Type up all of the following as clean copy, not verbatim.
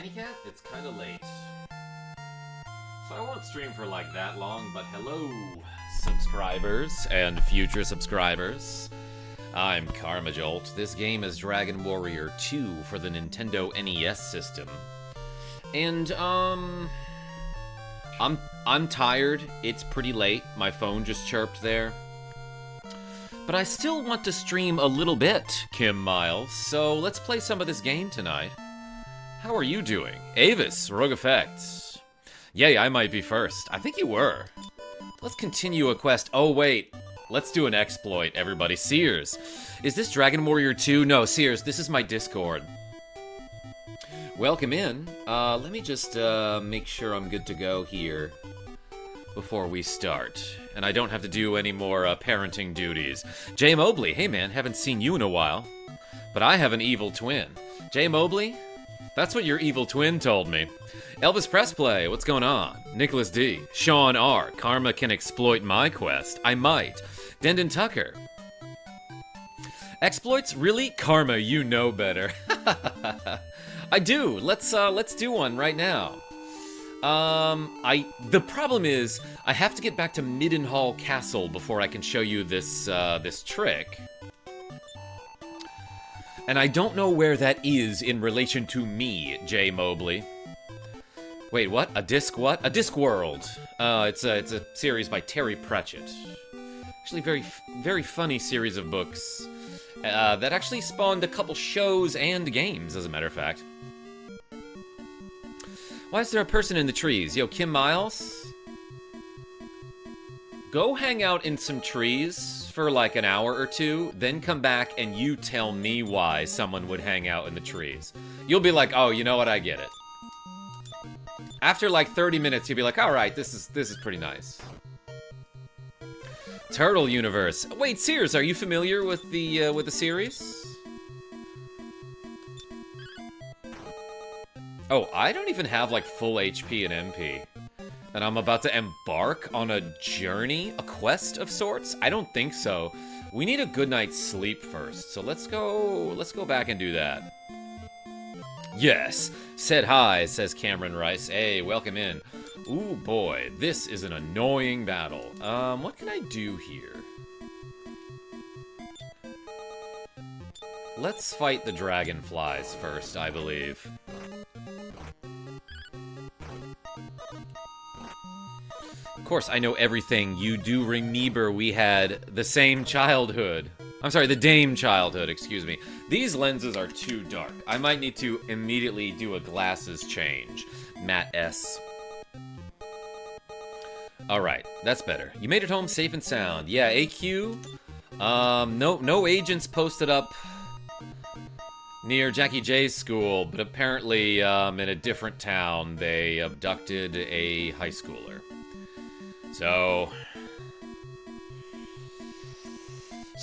Tiny Cat? It's kind of late. So I won't stream for like that long, but hello, subscribers and future subscribers. I'm KarmaJolt. This game is Dragon Warrior 2 for the Nintendo NES system. And, I'm tired. It's pretty late. My phone just chirped there. But I still want to stream a little bit, Kim Miles, so let's play some of this game tonight. How are you doing? Avis, Rogue Effects. Yay, I might be first. I think you were. Let's continue a quest. Oh, wait. Let's do an exploit, everybody. Sears. Is this Dragon Warrior 2? No, Sears, this is my Discord. Welcome in. Let me just make sure I'm good to go here before we start. And I don't have to do any more parenting duties. Jay Mobley. Hey, man, haven't seen you in a while. But I have an evil twin. Jay Mobley? That's what your evil twin told me. Elvis Pressplay, what's going on? Nicholas D. Sean R. Karma can exploit my quest. I might. Dendon Tucker. Exploits? Really? Karma, you know better. I do. Let's do one right now. The problem is, I have to get back to Middenhall Castle before I can show you this, this trick. And I don't know where that is in relation to me, Jay Mobley. Wait, what? A disc what? A Discworld. It's a series by Terry Pratchett. Actually, very funny series of books that actually spawned a couple shows and games, as a matter of fact. Why is there a person in the trees? Yo, Kim Miles? Go hang out in some trees for like an hour or two, then come back and you tell me why someone would hang out in the trees. You'll be like, oh, you know what, I get it. After like 30 minutes, you'll be like, alright, this is pretty nice. Turtle Universe. Wait, Sears, are you familiar with the series? Oh, I don't even have like full HP and MP. And I'm about to embark on a journey, a quest of sorts? I don't think so. We need a good night's sleep first, so let's go back and do that. Yes, said hi, says Cameron Rice. Hey, welcome in. Ooh, boy, this is an annoying battle. What can I do here? Let's fight the dragonflies first, I believe. Of course, I know everything. You do remember we had the same childhood. I'm sorry, the Dame childhood, excuse me. These lenses are too dark. I might need to immediately do a glasses change. Matt S. Alright, that's better. You made it home safe and sound. Yeah, AQ. No agents posted up near Jackie J's school, but apparently, in a different town, they abducted a high schooler. So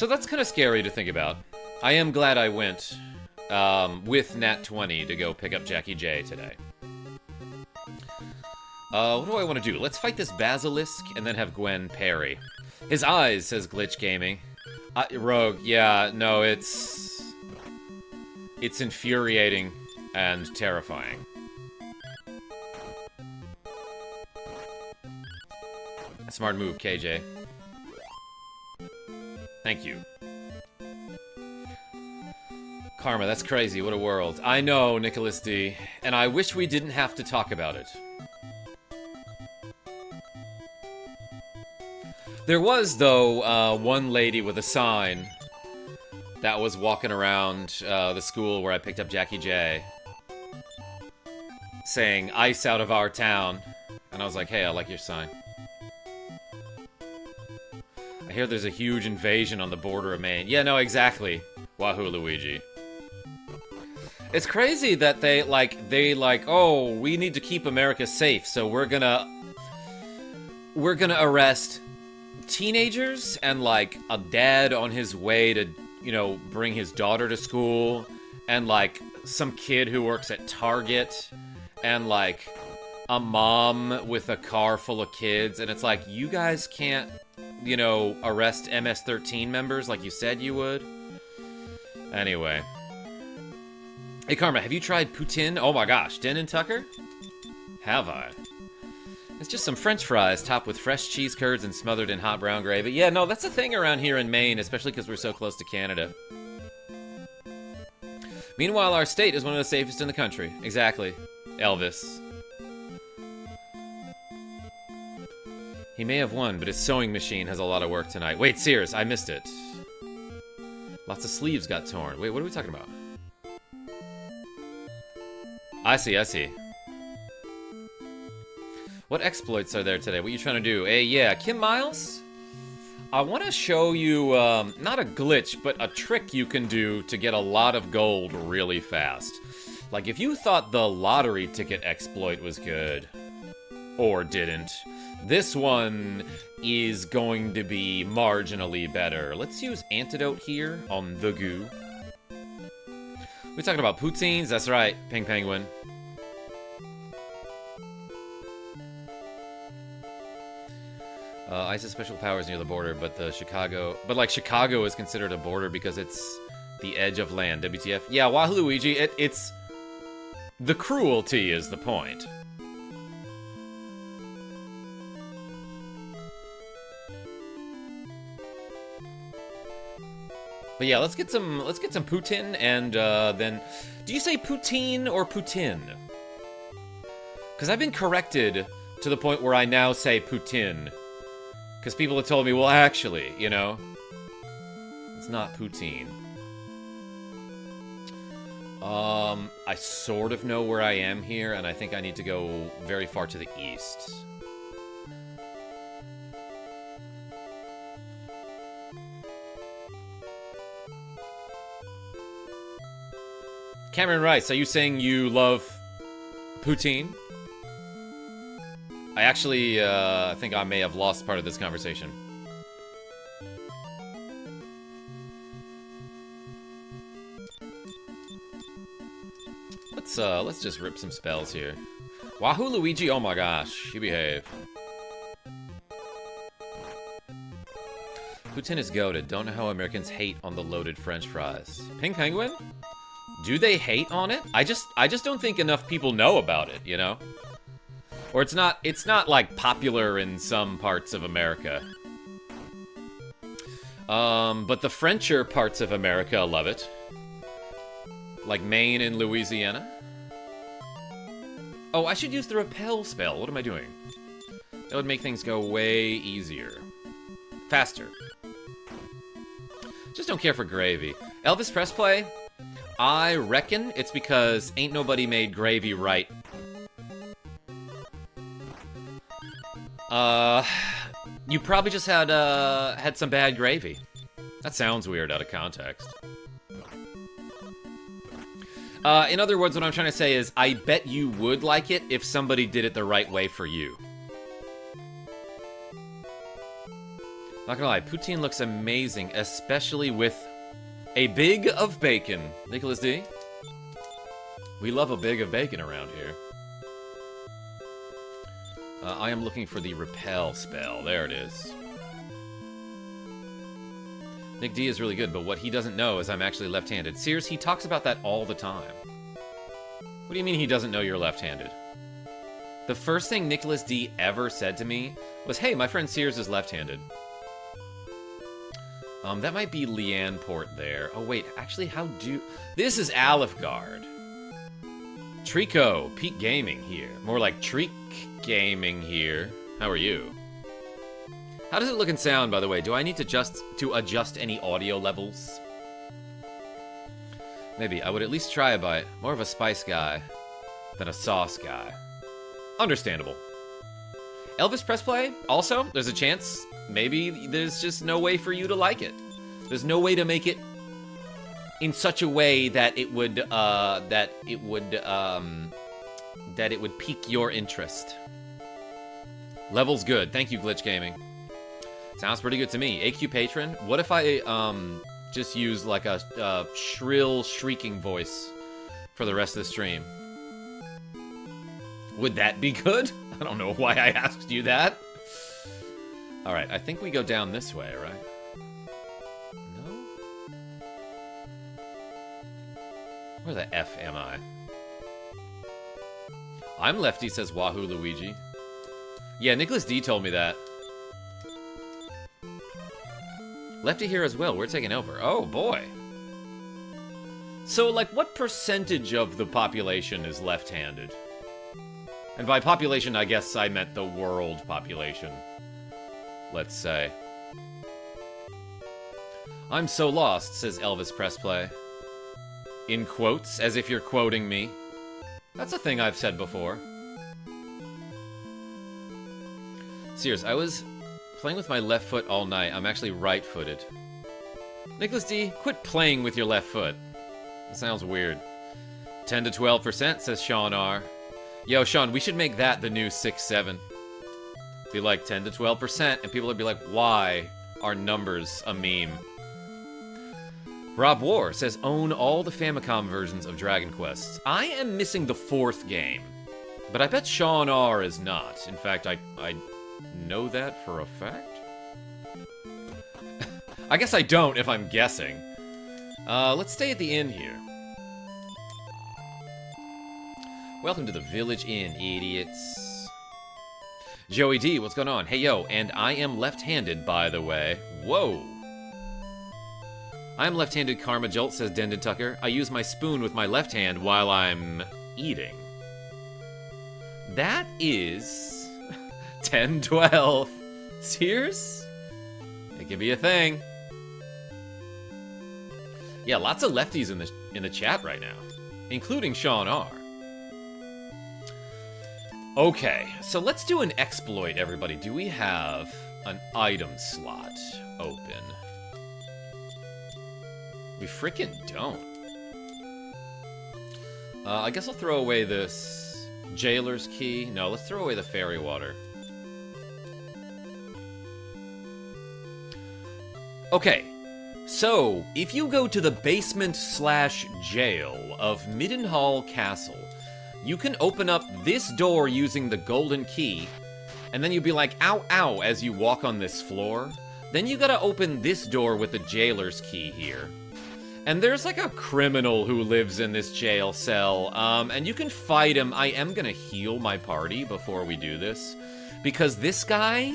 that's kind of scary to think about. I am glad I went with Nat 20 to go pick up Jackie J today. What do I want to do? Let's fight this Basilisk and then have Gwen parry. His eyes, says Glitch Gaming. Rogue, yeah, no, it's infuriating and terrifying. Smart move, KJ. Thank you. Karma, that's crazy. What a world. I know, Nicholas D. And I wish we didn't have to talk about it. There was, though, one lady with a sign that was walking around the school where I picked up Jackie J, saying, "Ice out of our town." And I was like, hey, I like your sign. I hear there's a huge invasion on the border of Maine. Yeah, no, exactly. Wahoo, Luigi. It's crazy that they like, oh, we need to keep America safe, so we're gonna arrest teenagers and, like, a dad on his way to, you know, bring his daughter to school, and, like, some kid who works at Target, and, like, a mom with a car full of kids, and it's like, you guys can't, you know, arrest MS-13 members like you said you would. Anyway. Hey, Karma, have you tried poutine? Oh my gosh, Den and Tucker? Have I? It's just some French fries topped with fresh cheese curds and smothered in hot brown gravy. Yeah, no, that's a thing around here in Maine, especially because we're so close to Canada. Meanwhile, our state is one of the safest in the country. Exactly. Elvis. He may have won, but his sewing machine has a lot of work tonight. Wait, Sears, I missed it. Lots of sleeves got torn. Wait, what are we talking about? I see, I see. What exploits are there today? What are you trying to do? Hey, yeah, Kim Miles? I want to show you, not a glitch, but a trick you can do to get a lot of gold really fast. Like, if you thought the lottery ticket exploit was good, or didn't, this one is going to be marginally better. Let's use Antidote here on the goo. We're talking about poutines? That's right, Ping Penguin. ISIS special powers near the border, but Chicago is considered a border because it's the edge of land. WTF? Yeah, Wahoo Luigi, it's the cruelty is the point. But yeah, let's get some poutine and then do you say poutine or poutine? Because I've been corrected to the point where I now say poutine. Because people have told me, well, actually, you know, it's not poutine. I sort of know where I am here, and I think I need to go very far to the east. Cameron Rice, are you saying you love poutine? I actually think I may have lost part of this conversation. Let's just rip some spells here. Wahoo Luigi, oh my gosh, you behave. Poutine is goated. Don't know how Americans hate on the loaded French fries. Pink Penguin? Do they hate on it? I just don't think enough people know about it, you know? Or it's not like popular in some parts of America. But the Frencher parts of America love it. Like Maine and Louisiana. Oh, I should use the repel spell. What am I doing? That would make things go way easier. Faster. Just don't care for gravy. Elvis press play? I reckon it's because ain't nobody made gravy right. You probably just had some bad gravy. That sounds weird out of context. In other words, what I'm trying to say is, I bet you would like it if somebody did it the right way for you. Not gonna lie, poutine looks amazing, especially with a big of bacon. Nicholas D. We love a big of bacon around here. I am looking for the repel spell. There it is. Nick D is really good, but what he doesn't know is I'm actually left-handed. Sears, he talks about that all the time. What do you mean he doesn't know you're left-handed? The first thing Nicholas D ever said to me was, hey, my friend Sears is left-handed. That might be Leanport there. Oh, wait, actually, how do... This is Alifgard. Trico, Peak Gaming here. More like Treek Gaming here. How are you? How does it look and sound, by the way? Do I need to adjust any audio levels? Maybe. I would at least try a bite. More of a spice guy than a sauce guy. Understandable. Elvis press play? Also, there's a chance maybe there's just no way for you to like it. There's no way to make it in such a way that it would pique your interest. Level's good. Thank you, Glitch Gaming. Sounds pretty good to me. AQ Patron. What if I just use like a shrill, shrieking voice for the rest of the stream? Would that be good? I don't know why I asked you that. All right, I think we go down this way, right? No? Where the F am I? I'm Lefty, says Wahoo Luigi. Yeah, Nicholas D told me that. Lefty here as well. We're taking over. Oh, boy. So, like, what percentage of the population is left-handed? And by population, I guess I meant the world population. Let's say. I'm so lost, says Elvis Pressplay. In quotes, as if you're quoting me. That's a thing I've said before. Sears, I was playing with my left foot all night. I'm actually right-footed. Nicholas D, quit playing with your left foot. That sounds weird. 10 to 12%, says Sean R. Yo, Sean, we should make that the new 6-7. Be like 10 to 12%, and people would be like, why are numbers a meme? Rob War says, own all the Famicom versions of Dragon Quest. I am missing the 4th game, but I bet Sean R is not. In fact, I know that for a fact? I guess I don't if I'm guessing. Let's stay at the inn here. Welcome to the Village Inn, idiots. Joey D, what's going on? Hey, yo, and I am left-handed, by the way. Whoa. I am left-handed, KarmaJolt, says Dendon Tucker. I use my spoon with my left hand while I'm eating. That is 10-12. Sears? It could be a thing. Yeah, lots of lefties in the chat right now, including Sean R. Okay, so let's do an exploit, everybody. Do we have an item slot open? We frickin' don't. I guess I'll throw away this jailer's key. No, let's throw away the fairy water. Okay, so if you go to the basement/jail of Middenhall Castle, you can open up this door using the golden key, and then you'll be like, ow, ow, as you walk on this floor. Then you gotta open this door with the jailer's key here. And there's like a criminal who lives in this jail cell, and you can fight him. I am gonna heal my party before we do this, because this guy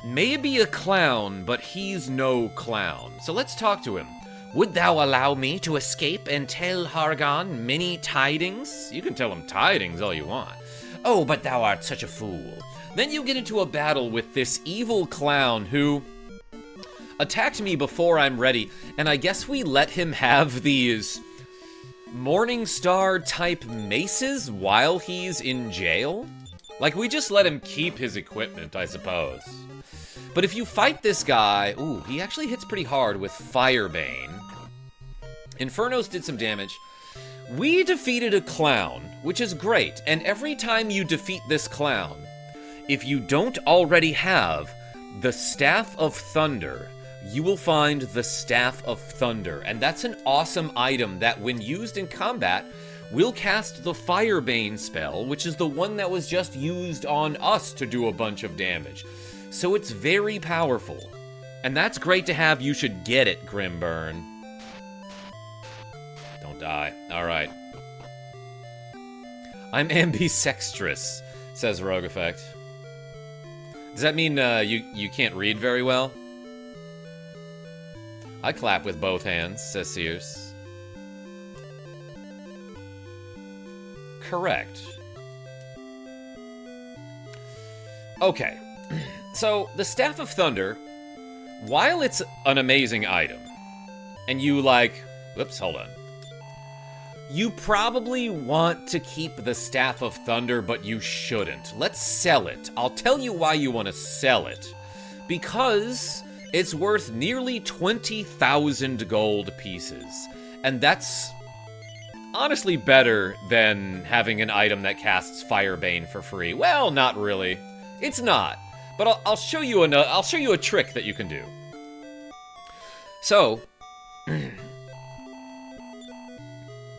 may be a clown, but he's no clown. So let's talk to him. Would thou allow me to escape and tell Hargon many tidings? You can tell him tidings all you want. Oh, but thou art such a fool. Then you get into a battle with this evil clown who attacked me before I'm ready, and I guess we let him have these Morningstar type maces while he's in jail? Like, we just let him keep his equipment, I suppose. But if you fight this guy, ooh, he actually hits pretty hard with Firebane. Infernos did some damage. We defeated a clown, which is great, and every time you defeat this clown, if you don't already have the Staff of Thunder, you will find the Staff of Thunder, and that's an awesome item that, when used in combat, will cast the Firebane spell, which is the one that was just used on us to do a bunch of damage. So it's very powerful, and that's great to have. You should get it, Grimburn. Don't die. Alright. I'm ambisextrous, says Rogue Effect. Does that mean you can't read very well? I clap with both hands, says Sears. Correct. Okay. So, the Staff of Thunder, while it's an amazing item, and you whoops, hold on. You probably want to keep the Staff of Thunder, but you shouldn't. Let's sell it. I'll tell you why you want to sell it. Because it's worth nearly 20,000 gold pieces. And that's honestly better than having an item that casts Firebane for free. Well, not really. It's not. But I'll show you a trick that you can do. So,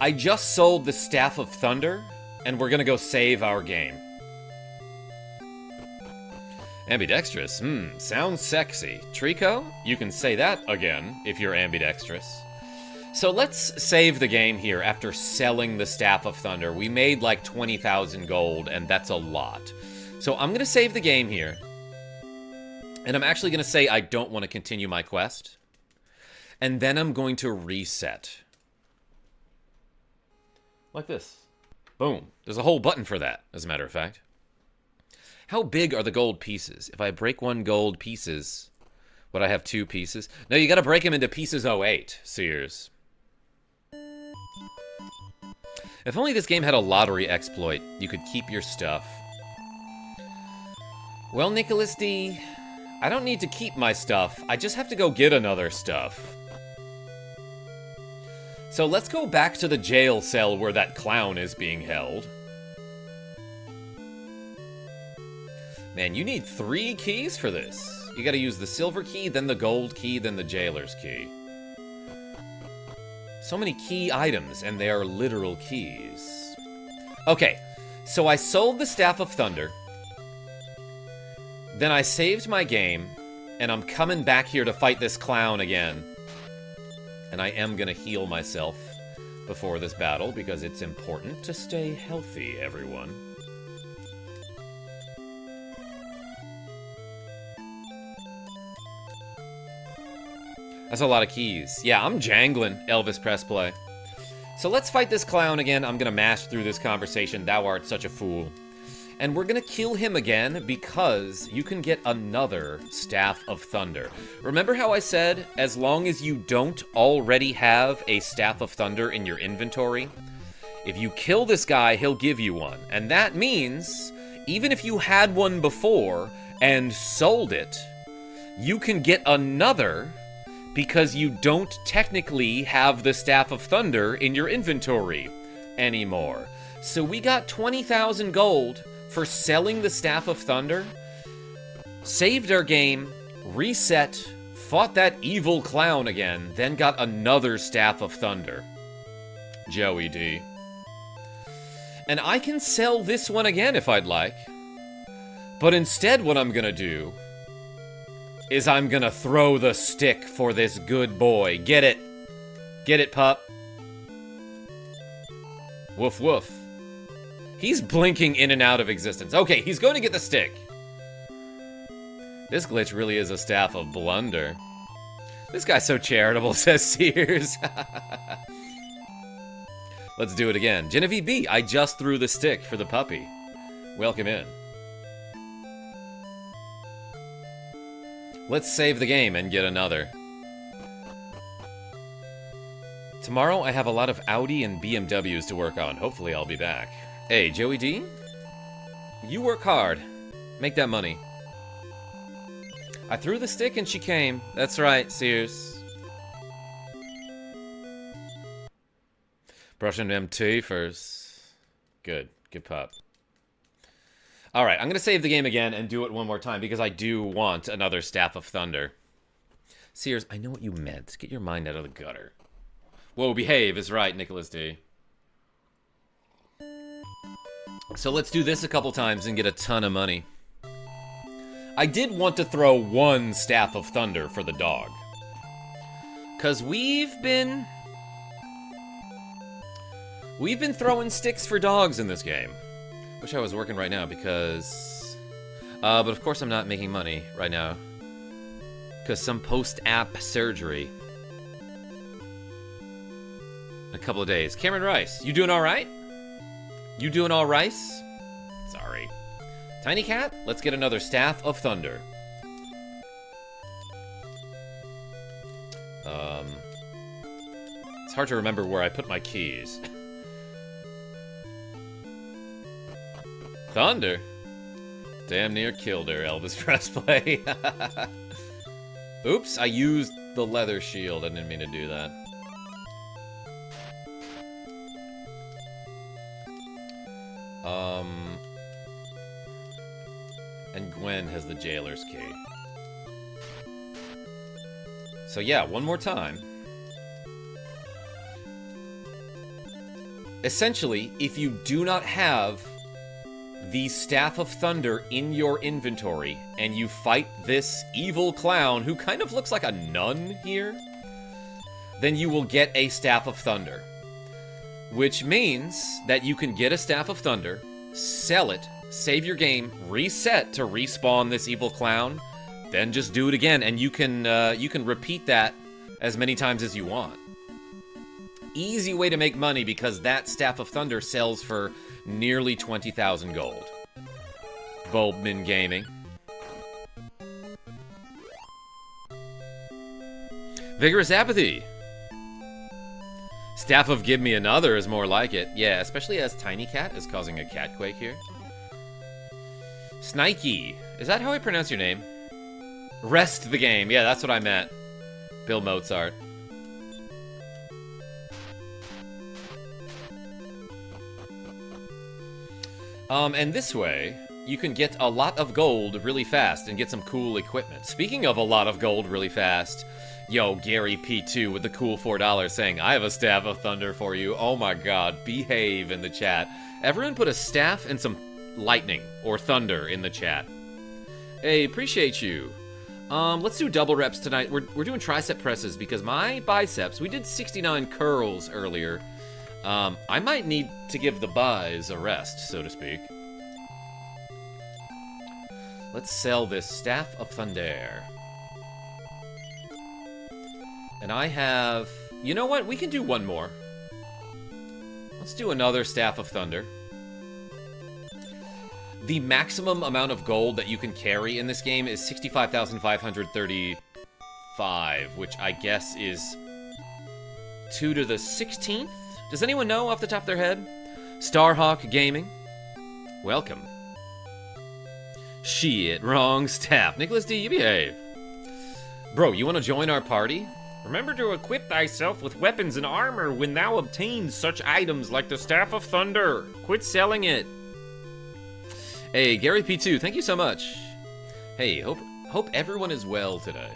I just sold the Staff of Thunder, and we're gonna go save our game. Ambidextrous, sounds sexy. Trico, you can say that again if you're ambidextrous. So let's save the game here after selling the Staff of Thunder. We made like 20,000 gold, and that's a lot. So I'm going to save the game here. And I'm actually going to say I don't want to continue my quest. And then I'm going to reset. Like this. Boom. There's a whole button for that, as a matter of fact. How big are the gold pieces? If I break one gold pieces, would I have 2 pieces? No, you got to break them into pieces 08, Sears. If only this game had a lottery exploit, you could keep your stuff. Well, Nicholas D, I don't need to keep my stuff. I just have to go get another stuff. So let's go back to the jail cell where that clown is being held. Man, you need 3 keys for this. You gotta use the silver key, then the gold key, then the jailer's key. So many key items, and they are literal keys. Okay, so I sold the Staff of Thunder. Then I saved my game, and I'm coming back here to fight this clown again. And I am gonna heal myself before this battle, because it's important to stay healthy, everyone. That's a lot of keys. Yeah, I'm jangling, Elvis Press Play. So let's fight this clown again. I'm gonna mash through this conversation. Thou art such a fool. And we're gonna kill him again because you can get another Staff of Thunder. Remember how I said, as long as you don't already have a Staff of Thunder in your inventory, if you kill this guy, he'll give you one. And that means, even if you had one before and sold it, you can get another because you don't technically have the Staff of Thunder in your inventory anymore. So we got 20,000 gold for selling the Staff of Thunder, saved our game, reset, fought that evil clown again, then got another Staff of Thunder. Joey D. And I can sell this one again if I'd like. But instead what I'm gonna do is I'm gonna throw the stick for this good boy. Get it. Get it, pup. Woof woof. He's blinking in and out of existence. Okay, he's going to get the stick. This glitch really is a Staff of Blunder. This guy's so charitable, says Sears. Let's do it again. Genevieve B, I just threw the stick for the puppy. Welcome in. Let's save the game and get another. Tomorrow I have a lot of Audi and BMWs to work on. Hopefully I'll be back. Hey, Joey D, you work hard. Make that money. I threw the stick and she came. That's right, Sears. Brushing them teeth first. Good. Good pup. Alright, I'm going to save the game again and do it one more time because I do want another Staff of Thunder. Sears, I know what you meant. Get your mind out of the gutter. Whoa, behave is right, Nicholas D. So let's do this a couple times and get a ton of money. I did want to throw one Staff of Thunder for the dog. Because we've been throwing sticks for dogs in this game. Wish I was working right now because... but of course I'm not making money right now. Because some post-app surgery. In a couple of days. Cameron Rice, you doing alright? You doing all rice? Sorry. Tiny Cat, let's get another Staff of Thunder. It's hard to remember where I put my keys. Thunder? Damn near killed her, Elvis Presley. Oops, I used the leather shield. I didn't mean to do that. And Gwen has the jailer's key. So yeah, one more time. Essentially, if you do not have the Staff of Thunder in your inventory, and you fight this evil clown who kind of looks like a nun here, then you will get a Staff of Thunder. Which means that you can get a Staff of Thunder, sell it, save your game, reset to respawn this evil clown, then just do it again, and you can repeat that as many times as you want. Easy way to make money because that Staff of Thunder sells for nearly 20,000 gold. Bulbman Gaming. Vigorous Apathy. Staff of Give Me Another is more like it. Yeah, especially as Tiny Cat is causing a catquake here. Snikey. Is that how I pronounce your name? Rest the game. Yeah, that's what I meant. Bill Mozart. And this way, you can get a lot of gold really fast and get some cool equipment. Speaking of a lot of gold really fast, yo, Gary P2 with the cool $4 saying, I have a Staff of Thunder for you. Oh my god, behave in the chat. Everyone put a staff and some lightning or thunder in the chat. Hey, appreciate you. Let's do double reps tonight. We're doing tricep presses because my biceps, we did 69 curls earlier. I might need to give the buys a rest, so to speak. Let's sell this Staff of Thunder. And I have... You know what? We can do one more. Let's do another Staff of Thunder. The maximum amount of gold that you can carry in this game is 65,535, which I guess is 2 to the 16th? Does anyone know off the top of their head? Starhawk Gaming, welcome. Shit, wrong staff. Nicholas D, you behave. Bro, you want to join our party? Remember to equip thyself with weapons and armor when thou obtains such items like the Staff of Thunder. Quit selling it. Hey, Gary P2, thank you so much. Hey, hope everyone is well today.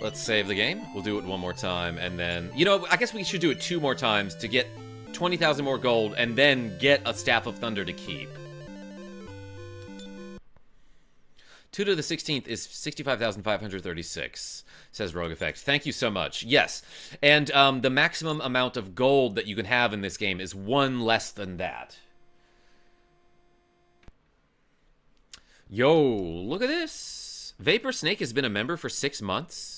Let's save the game. We'll do it one more time, and then... You know, I guess we should do it 2 more times to get 20,000 more gold, and then get a Staff of Thunder to keep. 2 to the 16th is 65,536, says Rogue Effect. Thank you so much. Yes, and the maximum amount of gold that you can have in this game is 1 less than that. Yo, look at this. Vapor Snake has been a member for 6 months.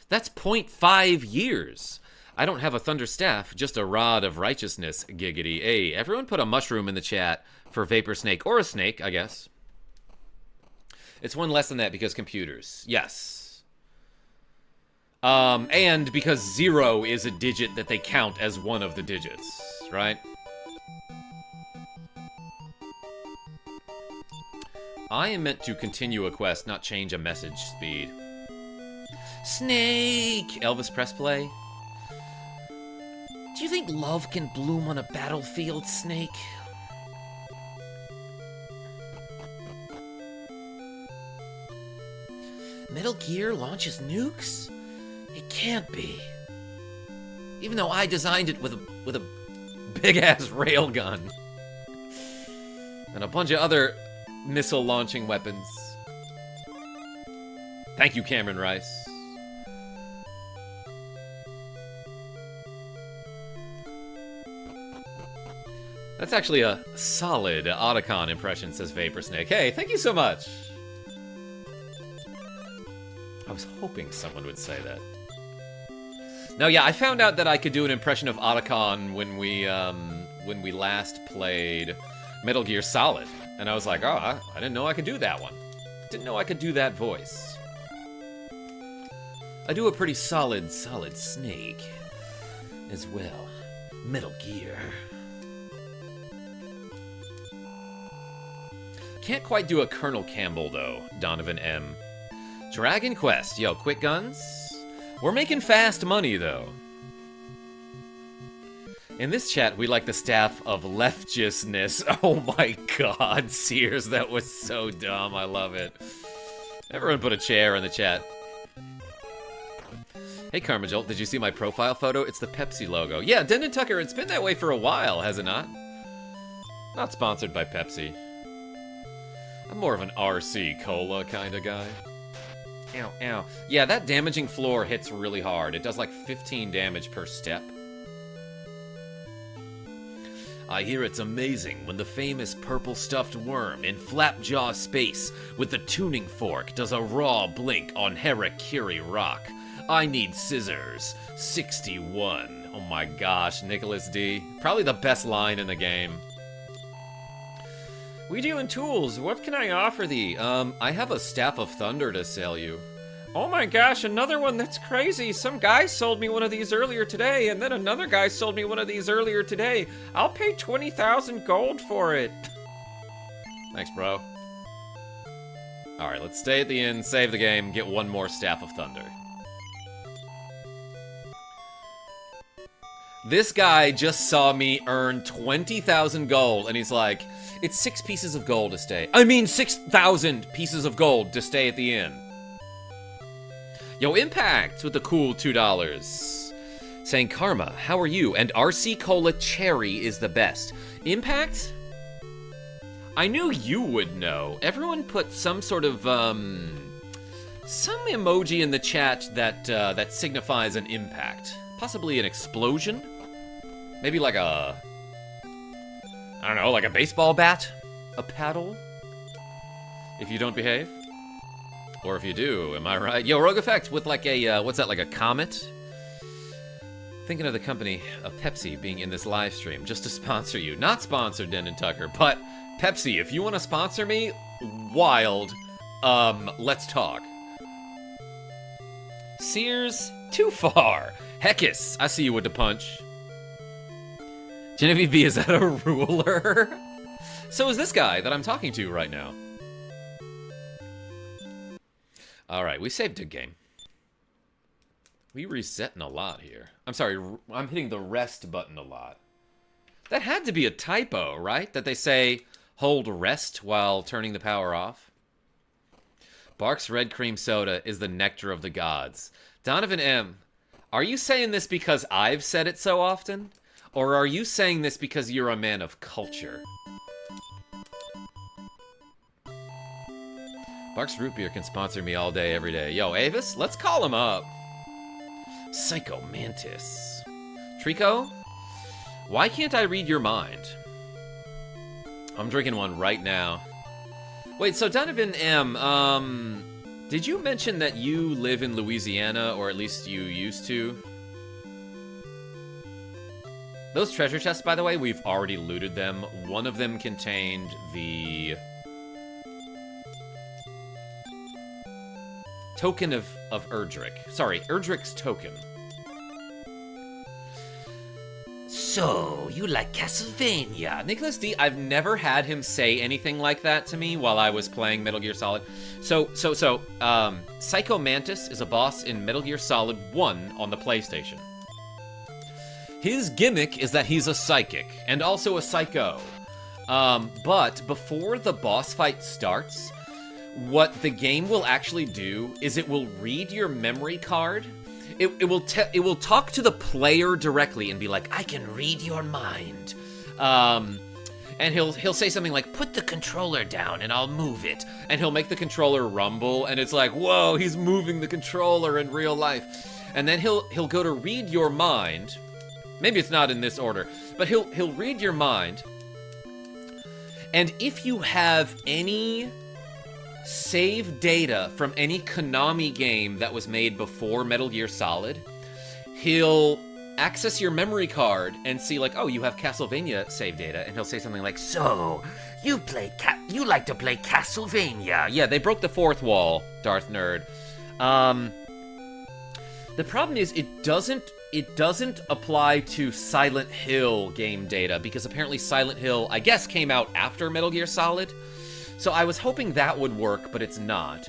That's 0.5 years. I don't have a thunder staff, just a rod of righteousness, giggity. Hey, everyone put a mushroom in the chat for Vapor Snake, or a snake, I guess. It's 1 less than that because computers. Yes. And because 0 is a digit that they count as one of the digits, right? I am meant to continue a quest, not change a message speed. Snake! Elvis press play. Do you think love can bloom on a battlefield, Snake? Metal Gear launches nukes? It can't be. Even though I designed it with a big-ass railgun. And a bunch of other missile-launching weapons. Thank you, Cameron Rice. That's actually a solid Otacon impression, says Vapor Snake. Hey, thank you so much. I was hoping someone would say that. No, yeah, I found out that I could do an impression of Otacon when we last played Metal Gear Solid. And I was like, oh, I didn't know I could do that one. Didn't know I could do that voice. I do a pretty solid Snake as well. Metal Gear. Can't quite do a Colonel Campbell, though, Donovan M. Dragon Quest. Yo, quick guns? We're making fast money, though. In this chat, we like the Staff of Leftiousness. Oh my god, Sears, that was so dumb. I love it. Everyone put a chair in the chat. Hey, KarmaJolt, did you see my profile photo? It's the Pepsi logo. Yeah, Denton Tucker, it's been that way for a while, has it not? Not sponsored by Pepsi. I'm more of an RC Cola kind of guy. Ow, ow. Yeah, that damaging floor hits really hard. It does like 15 damage per step. I hear it's amazing when the famous purple stuffed worm in Flapjaw Space with the tuning fork does a raw blink on Harakiri Rock. I need scissors. 61. Oh my gosh, Nicholas D. Probably the best line in the game. We deal in tools. What can I offer thee? I have a Staff of Thunder to sell you. Oh my gosh, another one. That's crazy. Some guy sold me one of these earlier today, and then another guy sold me one of these earlier today. I'll pay 20,000 gold for it. Thanks, bro. Alright, let's stay at the inn, save the game, get one more Staff of Thunder. This guy just saw me earn 20,000 gold, and he's like, it's 6 pieces of gold to stay. I mean 6,000 pieces of gold to stay at the inn. Yo, Impact with the cool $2. Saying, Karma, how are you? And RC Cola Cherry is the best. Impact? I knew you would know. Everyone put some sort of, some emoji in the chat that signifies an impact. Possibly an explosion? Maybe like a... I don't know, like a baseball bat? A paddle? If you don't behave? Or if you do, am I right? Yo, Rogue Effect with like a, what's that, like a comet? Thinking of the company of Pepsi being in this live stream just to sponsor you. Not sponsored, Den and Tucker, but Pepsi, if you want to sponsor me, wild, let's talk. Sears, too far. Heckus, I see you with the punch. Genevieve B, is that a ruler? So is this guy that I'm talking to right now. Alright, we saved a game. We resetting a lot here. I'm sorry, I'm hitting the rest button a lot. That had to be a typo, right? That they say, hold rest while turning the power off. Bark's Red Cream Soda is the nectar of the gods. Donovan M, are you saying this because I've said it so often? Or are you saying this because you're a man of culture? Bark's Root Beer can sponsor me all day, every day. Yo, Avis, let's call him up. Psycho Mantis. Trico, why can't I read your mind? I'm drinking one right now. Wait, so Donovan M, did you mention that you live in Louisiana, or at least you used to? Those treasure chests, by the way, we've already looted them. One of them contained the token of Erdrick. Sorry, Erdrick's token. So, you like Castlevania? Nicholas D, I've never had him say anything like that to me while I was playing Metal Gear Solid. Psycho Mantis is a boss in Metal Gear Solid 1 on the PlayStation. His gimmick is that he's a psychic, and also a psycho. But before the boss fight starts, what the game will actually do is it will read your memory card. It will talk to the player directly and be like, I can read your mind. And he'll say something like, put the controller down and I'll move it. And he'll make the controller rumble, and it's like, whoa, he's moving the controller in real life. And then he'll go to read your mind. Maybe it's not in this order, but he'll read your mind. And if you have any save data from any Konami game that was made before Metal Gear Solid, he'll access your memory card and see like, oh, you have Castlevania save data, and he'll say something like, so, you like to play Castlevania. Yeah, they broke the fourth wall, Darth Nerd. The problem is it doesn't apply to Silent Hill game data, because apparently Silent Hill, I guess, came out after Metal Gear Solid. So I was hoping that would work, but it's not.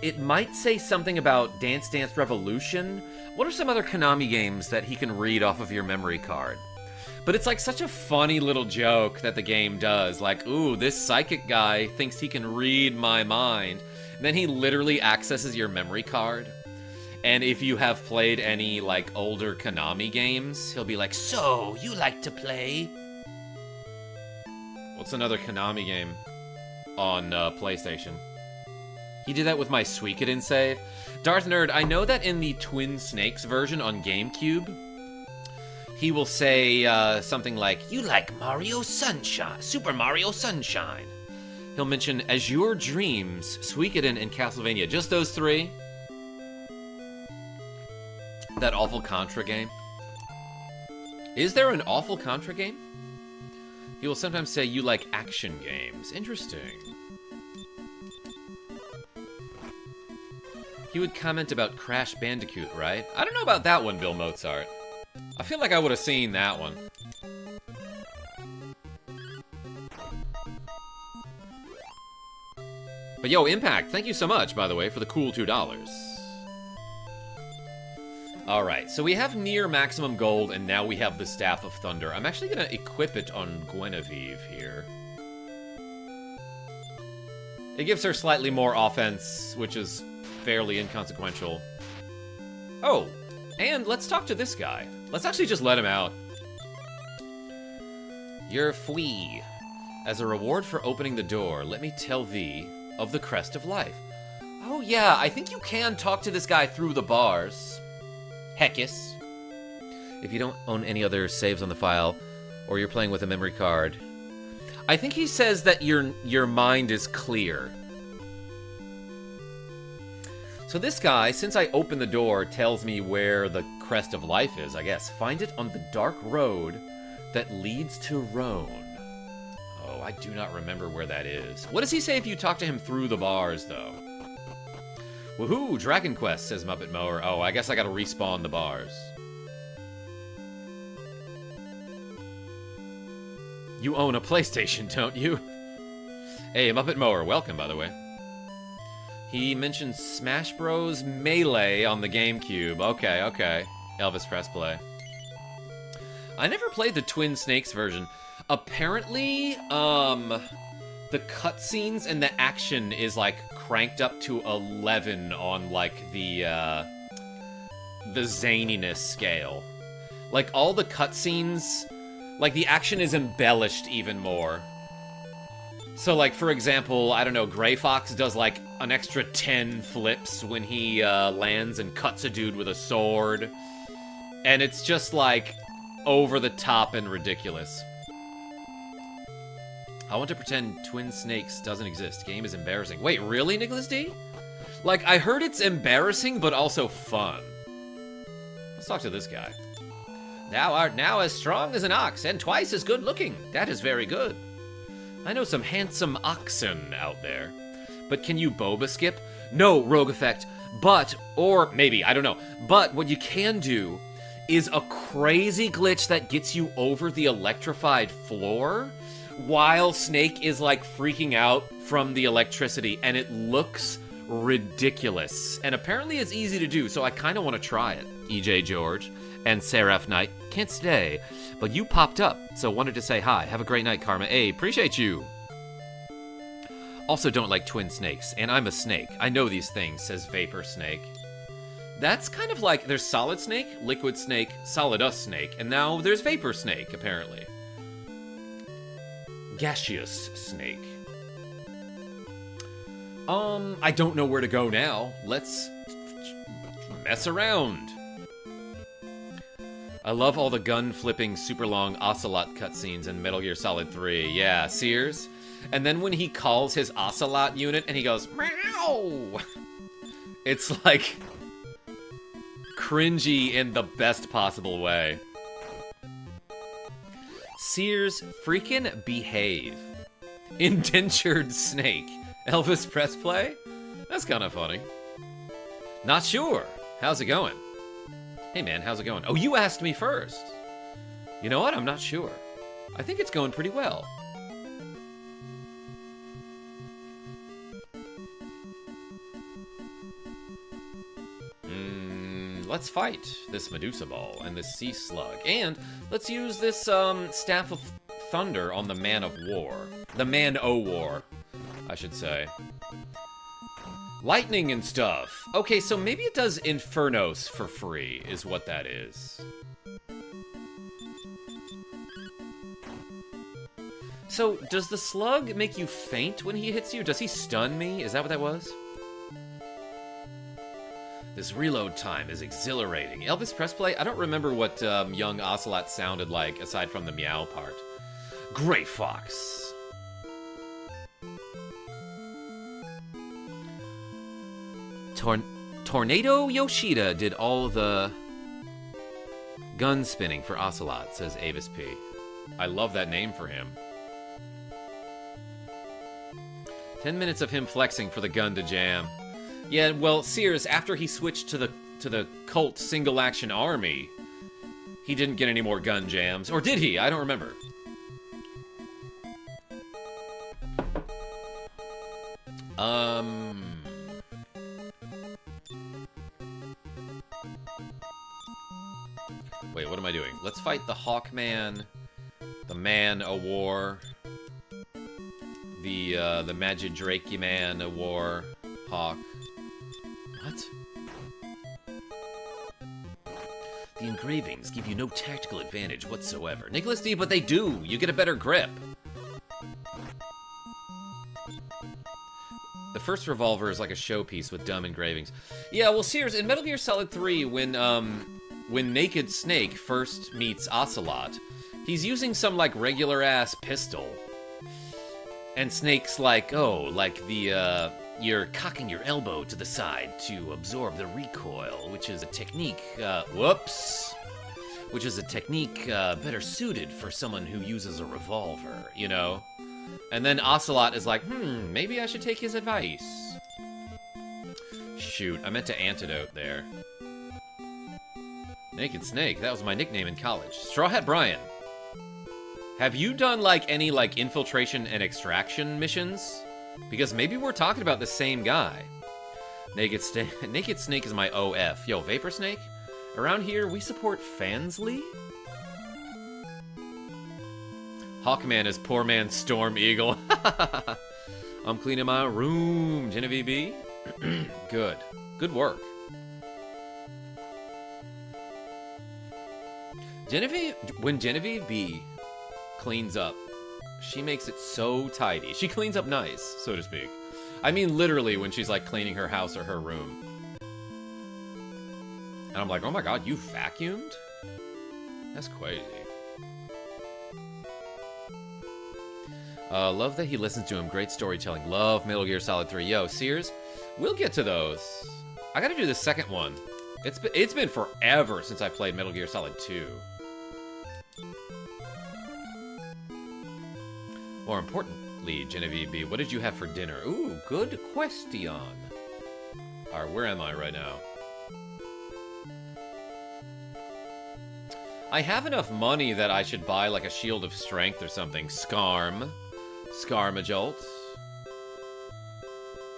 It might say something about Dance Dance Revolution. What are some other Konami games that he can read off of your memory card? But it's like such a funny little joke that the game does. Like, ooh, this psychic guy thinks he can read my mind. And then he literally accesses your memory card. And if you have played any, like, older Konami games, he'll be like, so, you like to play? What's another Konami game? on PlayStation. He did that with my Suikoden save. Darth Nerd, I know that in the Twin Snakes version on GameCube, he will say something like, "You like Mario Sunshine, Super Mario Sunshine." He'll mention Azure Dreams, Suikoden, and Castlevania. Just those three. That awful Contra game. Is there an awful Contra game? He will sometimes say, "You like action games." Interesting. He would comment about Crash Bandicoot, right? I don't know about that one, Bill Mozart. I feel like I would have seen that one. But yo, Impact, thank you so much, by the way, for the cool $2. Alright, so we have near maximum gold, and now we have the Staff of Thunder. I'm actually going to equip it on Guinevere here. It gives her slightly more offense, which is fairly inconsequential. Oh, and let's talk to this guy. Let's actually just let him out. You're free. As a reward for opening the door, let me tell thee of the Crest of Life. Oh yeah, I think you can talk to this guy through the bars. Heckus. If you don't own any other saves on the file, or you're playing with a memory card, I think he says that your mind is clear. So this guy, since I opened the door, tells me where the Crest of Life is, I guess. Find it on the dark road that leads to Rhone. Oh, I do not remember where that is. What does he say if you talk to him through the bars, though? Woohoo! Dragon Quest, says Muppet Mower. Oh, I guess I gotta respawn the bars. You own a PlayStation, don't you? Hey, Muppet Mower, welcome, by the way. He mentions Smash Bros. Melee on the GameCube. Okay, okay. Elvis Press Play. I never played the Twin Snakes version. Apparently, the cutscenes and the action is, like, cranked up to 11 on, like, the zaniness scale. Like, all the cutscenes, like, the action is embellished even more. So, like, for example, I don't know, Gray Fox does, like, an extra 10 flips when he lands and cuts a dude with a sword. And it's just, like, over the top and ridiculous. I want to pretend Twin Snakes doesn't exist. Game is embarrassing. Wait, really, Nicholas D? Like, I heard it's embarrassing, but also fun. Let's talk to this guy. Thou art now as strong as an ox, and twice as good looking. That is very good. I know some handsome oxen out there. But can you boba skip? No, Rogue Effect. But, or maybe, I don't know. But what you can do is a crazy glitch that gets you over the electrified floor while Snake is, like, freaking out from the electricity, and it looks ridiculous. And apparently it's easy to do, so I kind of want to try it. EJ George and Seraph Knight can't stay, but you popped up, so wanted to say hi. Have a great night, Karma. Hey, appreciate you. Also don't like Twin Snakes, and I'm a snake. I know these things, says Vapor Snake. That's kind of like, there's Solid Snake, Liquid Snake, Solidus Snake, and now there's Vapor Snake, apparently. Gaseous Snake. I don't know where to go now. Let's mess around. I love all the gun-flipping, super long Ocelot cutscenes in Metal Gear Solid 3. Yeah, Sears. And then when he calls his Ocelot unit and he goes, meow! It's like cringy in the best possible way. Sears, freaking behave. Indentured Snake. Elvis Press Play? That's kind of funny. Not sure. How's it going? Hey man, how's it going? Oh, you asked me first. You know what? I'm not sure. I think it's going pretty well. Let's fight this Medusa Ball and this Sea Slug. And let's use this Staff of Thunder on the Man of War. The Man-O-War, I should say. Lightning and stuff. Okay, so maybe it does Infernos for free, is what that is. So, does the slug make you faint when he hits you? Does he stun me? Is that what that was? This reload time is exhilarating. Elvis press play? I don't remember what young Ocelot sounded like, aside from the meow part. Gray Fox. Tornado Yoshida did all the gun spinning for Ocelot, says Avis P. I love that name for him. 10 minutes of him flexing for the gun to jam. Yeah, well, Sears, after he switched to the Colt single-action army, he didn't get any more gun jams. Or did he? I don't remember. Wait, what am I doing? Let's fight the Hawkman, the Man-O-War, the Magidrake Man-O-War, Hawk. What? The engravings give you no tactical advantage whatsoever. Nicholas D, but they do! You get a better grip! The first revolver is like a showpiece with dumb engravings. Yeah, well, Sears, in Metal Gear Solid 3, when Naked Snake first meets Ocelot, he's using some, like, regular-ass pistol. And Snake's like, oh, like the, you're cocking your elbow to the side to absorb the recoil, which is a technique, which is a technique better suited for someone who uses a revolver, you know? And then Ocelot is like, maybe I should take his advice. Shoot, I meant to antidote there. Naked Snake, that was my nickname in college. Straw Hat Brian. Have you done, like, any, like, infiltration and extraction missions? Because maybe we're talking about the same guy. Naked Snake is my OF. Yo, Vapor Snake? Around here, we support Fansly? Hawkman is poor man's Storm Eagle. I'm cleaning my room, Genevieve B. Good. Good work. When Genevieve B cleans up, she makes it so tidy. She cleans up nice, so to speak. I mean literally when she's like cleaning her house or her room. And I'm like, oh my god, you vacuumed? That's crazy. Love that he listens to him. Great storytelling. Love Metal Gear Solid 3. Yo, Sears, we'll get to those. I gotta do the second one. It's been forever since I played Metal Gear Solid 2. More importantly, Genevieve B, what did you have for dinner? Ooh, good question. Alright, where am I right now? I have enough money that I should buy like a Shield of Strength or something. KarmaJolt.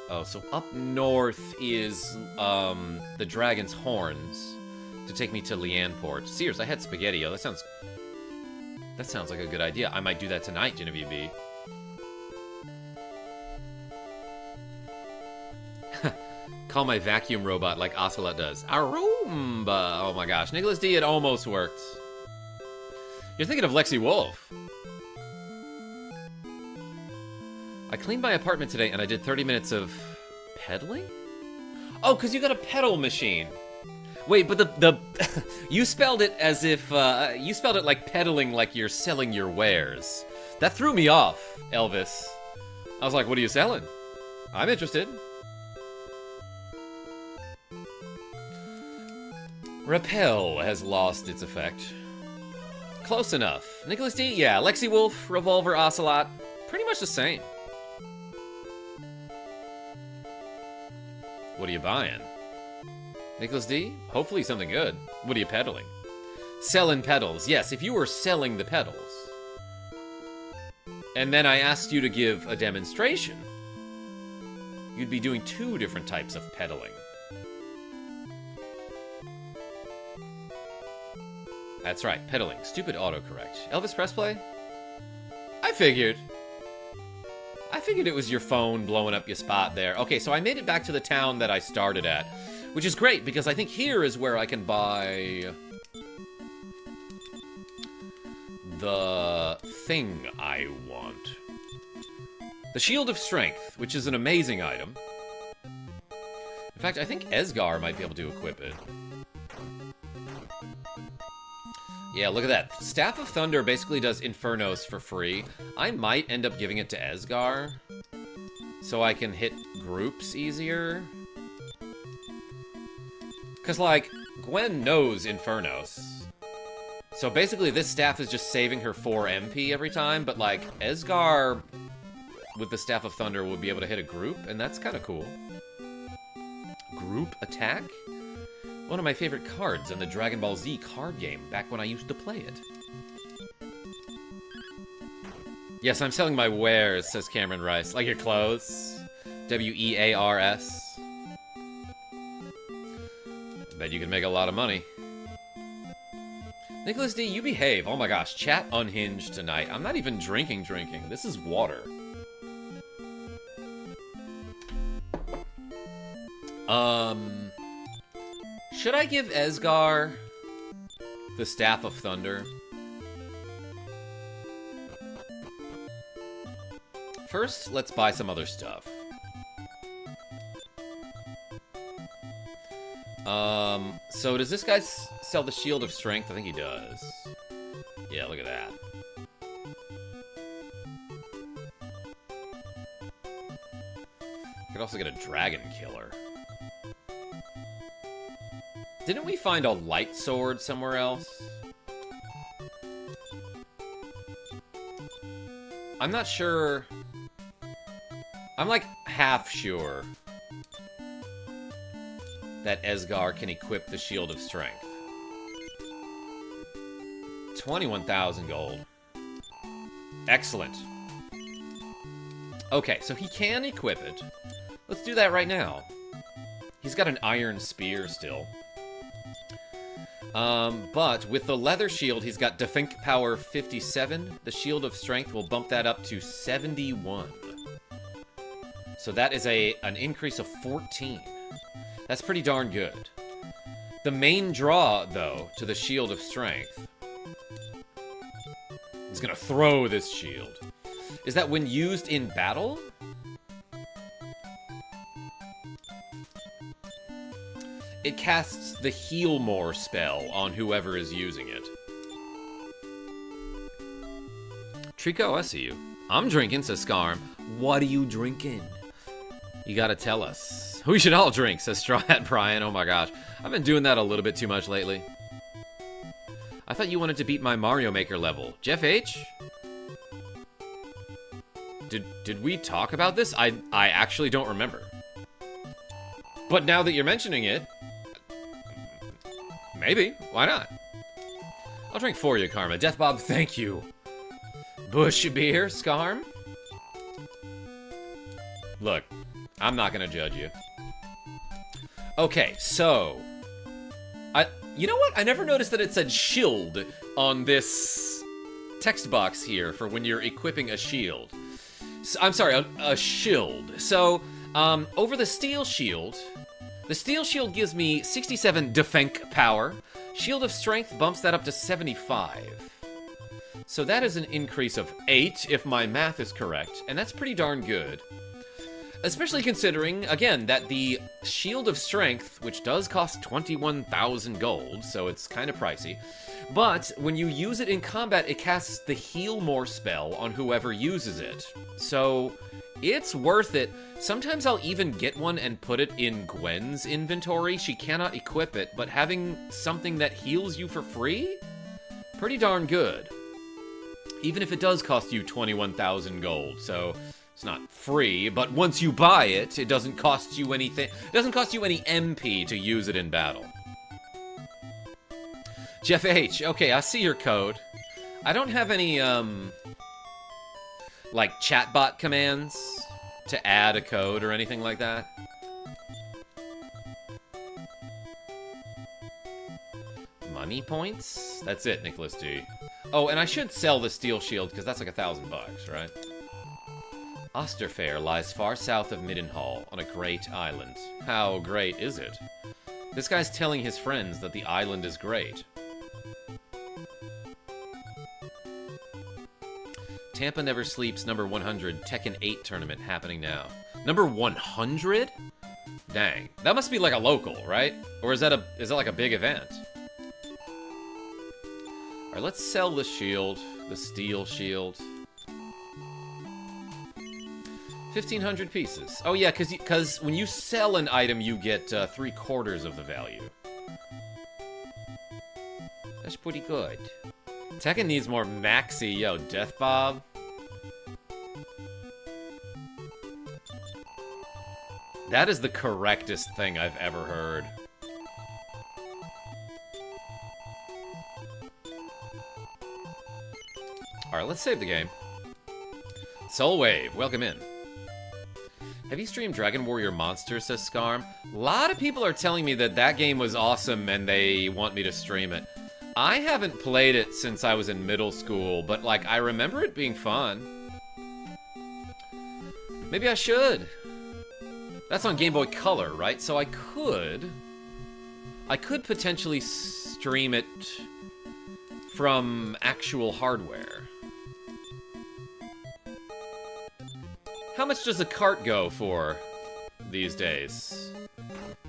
Oh, so up north is the Dragon's Horns to take me to Lianport. Sears, I had spaghetti. Oh, that sounds like a good idea. I might do that tonight, Genevieve B. Call my vacuum robot like Ocelot does. A Roomba! Oh my gosh. Nicholas D, it almost worked. You're thinking of Lexi Wolf. I cleaned my apartment today and I did 30 minutes of pedaling? Oh, because you got a pedal machine. Wait, but the you spelled it as if, you spelled it like pedaling like you're selling your wares. That threw me off, Elvis. I was like, what are you selling? I'm interested. Repel has lost its effect. Close enough. Nicholas D, yeah, Lexi Wolf, Revolver, Ocelot, pretty much the same. What are you buying? Nicholas D, hopefully something good. What are you peddling? Selling pedals. Yes, if you were selling the pedals. And then I asked you to give a demonstration, you'd be doing 2 different types of pedaling. That's right, pedaling. Stupid autocorrect. Elvis press play? I figured it was your phone blowing up your spot there. Okay, so I made it back to the town that I started at, which is great because I think here is where I can buy the thing I want. The Shield of Strength, which is an amazing item. In fact, I think Esgar might be able to equip it. Yeah, look at that. Staff of Thunder basically does Infernos for free. I might end up giving it to Esgar, so I can hit groups easier. Because, like, Gwen knows Infernos. So basically this staff is just saving her 4 MP every time, but, like, Esgar with the Staff of Thunder would be able to hit a group, and that's kind of cool. Group attack? One of my favorite cards in the Dragon Ball Z card game, back when I used to play it. Yes, I'm selling my wares, says Cameron Rice. Like your clothes. W-E-A-R-S. Bet you can make a lot of money. Nicholas D, you behave. Oh my gosh, chat unhinged tonight. I'm not even drinking. This is water. Should I give Esgar the Staff of Thunder? First, let's buy some other stuff. So does this guy sell the Shield of Strength? I think he does. Yeah, look at that. Could also get a Dragon Killer. Didn't we find a light sword somewhere else? I'm not sure. I'm like half sure that Esgar can equip the Shield of Strength. 21,000 gold. Excellent. Okay, so he can equip it. Let's do that right now. He's got an iron spear still. But with the leather shield, he's got Defenk power 57. The Shield of Strength will bump that up to 71. So that is an increase of 14. That's pretty darn good. The main draw, though, to the Shield of Strength is gonna throw this shield. Is that when used in battle? It casts the Heal More spell on whoever is using it. Trico, I see you. I'm drinking, says Scarm. What are you drinking? You gotta tell us. We should all drink, says Straw Hat Brian. Oh my gosh. I've been doing that a little bit too much lately. I thought you wanted to beat my Mario Maker level. Jeff H? Did we talk about this? I actually don't remember. But now that you're mentioning it, maybe. Why not? I'll drink for you, Karma. Death Bob, thank you. Bush beer, Scarm? Look, I'm not gonna judge you. Okay, so... you know what? I never noticed that it said shield on this text box here for when you're equipping a shield. So, I'm sorry, a shield. So, over the steel shield gives me 67 Defenk power. Shield of Strength bumps that up to 75. So that is an increase of 8, if my math is correct, and that's pretty darn good. Especially considering, again, that the Shield of Strength, which does cost 21,000 gold, so it's kind of pricey, but when you use it in combat, it casts the Heal More spell on whoever uses it. So it's worth it. Sometimes I'll even get one and put it in Gwen's inventory. She cannot equip it, but having something that heals you for free? Pretty darn good. Even if it does cost you 21,000 gold, so it's not free, but once you buy it, it doesn't cost you anything. It doesn't cost you any MP to use it in battle. Jeff H, okay, I see your code. I don't have any, like, chatbot commands to add a code or anything like that. Money points? That's it, Nicholas D. Oh, and I should sell the steel shield, because that's like $1,000, right? Osterfair lies far south of Middenhall, on a great island. How great is it? This guy's telling his friends that the island is great. Tampa Never Sleeps number 100 Tekken 8 tournament happening now. Number 100? Dang. That must be like a local, right? Or is that like a big event? All right, let's sell the shield, the steel shield. 1,500 pieces. Oh yeah, because when you sell an item, you get 3/4 of the value. That's pretty good. Tekken needs more maxi. Yo, Death Bob. That is the correctest thing I've ever heard. Alright, let's save the game. Soul Wave, welcome in. Have you streamed Dragon Warrior Monsters, says Scarm? A lot of people are telling me that that game was awesome and they want me to stream it. I haven't played it since I was in middle school, but like I remember it being fun. Maybe I should. That's on Game Boy Color, right? So I could potentially stream it from actual hardware. How much does a cart go for these days?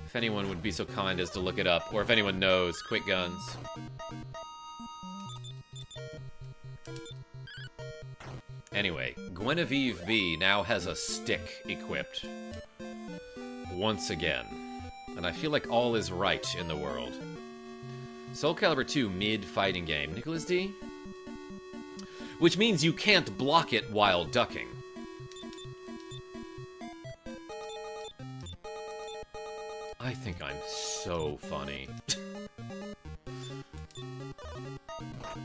If anyone would be so kind as to look it up, or if anyone knows, quick guns. Anyway, Guinevere B now has a stick equipped. Once again. And I feel like all is right in the world. Soul Calibur 2 mid-fighting game. Nicholas D? Which means you can't block it while ducking. I think I'm so funny.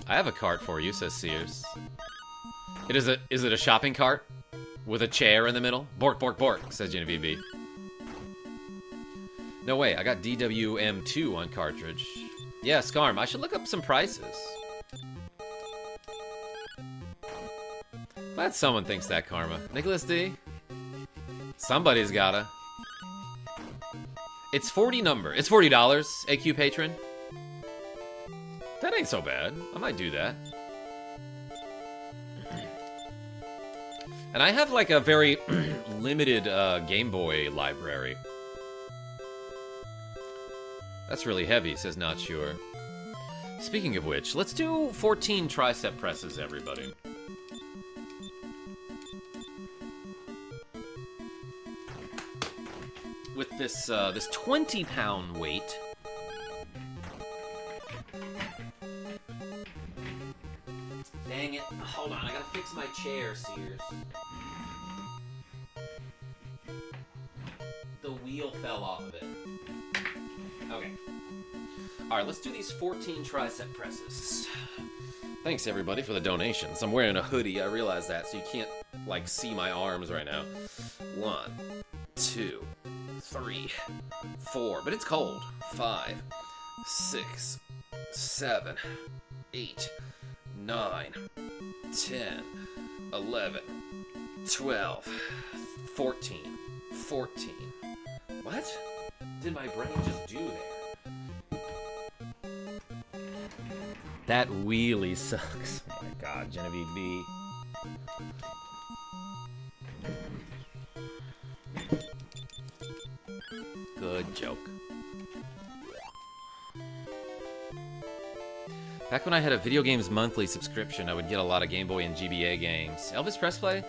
I have a cart for you, says Sears. Is it a shopping cart? With a chair in the middle? Bork, bork, bork, says Genevieve B. No way, I got DWM2 on cartridge. Yeah, Scarm, I should look up some prices. Glad someone thinks that, Karma. Nicholas D? Somebody's gotta. It's 40 number. It's $40, AQ patron. That ain't so bad. I might do that. And I have like a very limited Game Boy library. That's really heavy, says Not Sure. Speaking of which, let's do 14 tricep presses, everybody. With this this 20-pound weight. Dang it. Hold on, I gotta fix my chair, Sears. The wheel fell off of it. Okay. Alright, let's do these 14 tricep presses. Thanks, everybody, for the donations. I'm wearing a hoodie, I realize that, so you can't, like, see my arms right now. 1, 2, 3, 4, but it's cold. 5, 6, 7, 8, 9, 10, 11, 12, 14, 14. What did my brain just do there? That wheelie sucks. Oh my god, Genevieve B. Good joke. Back when I had a Video Games Monthly subscription, I would get a lot of Game Boy and GBA games. Elvis Presley?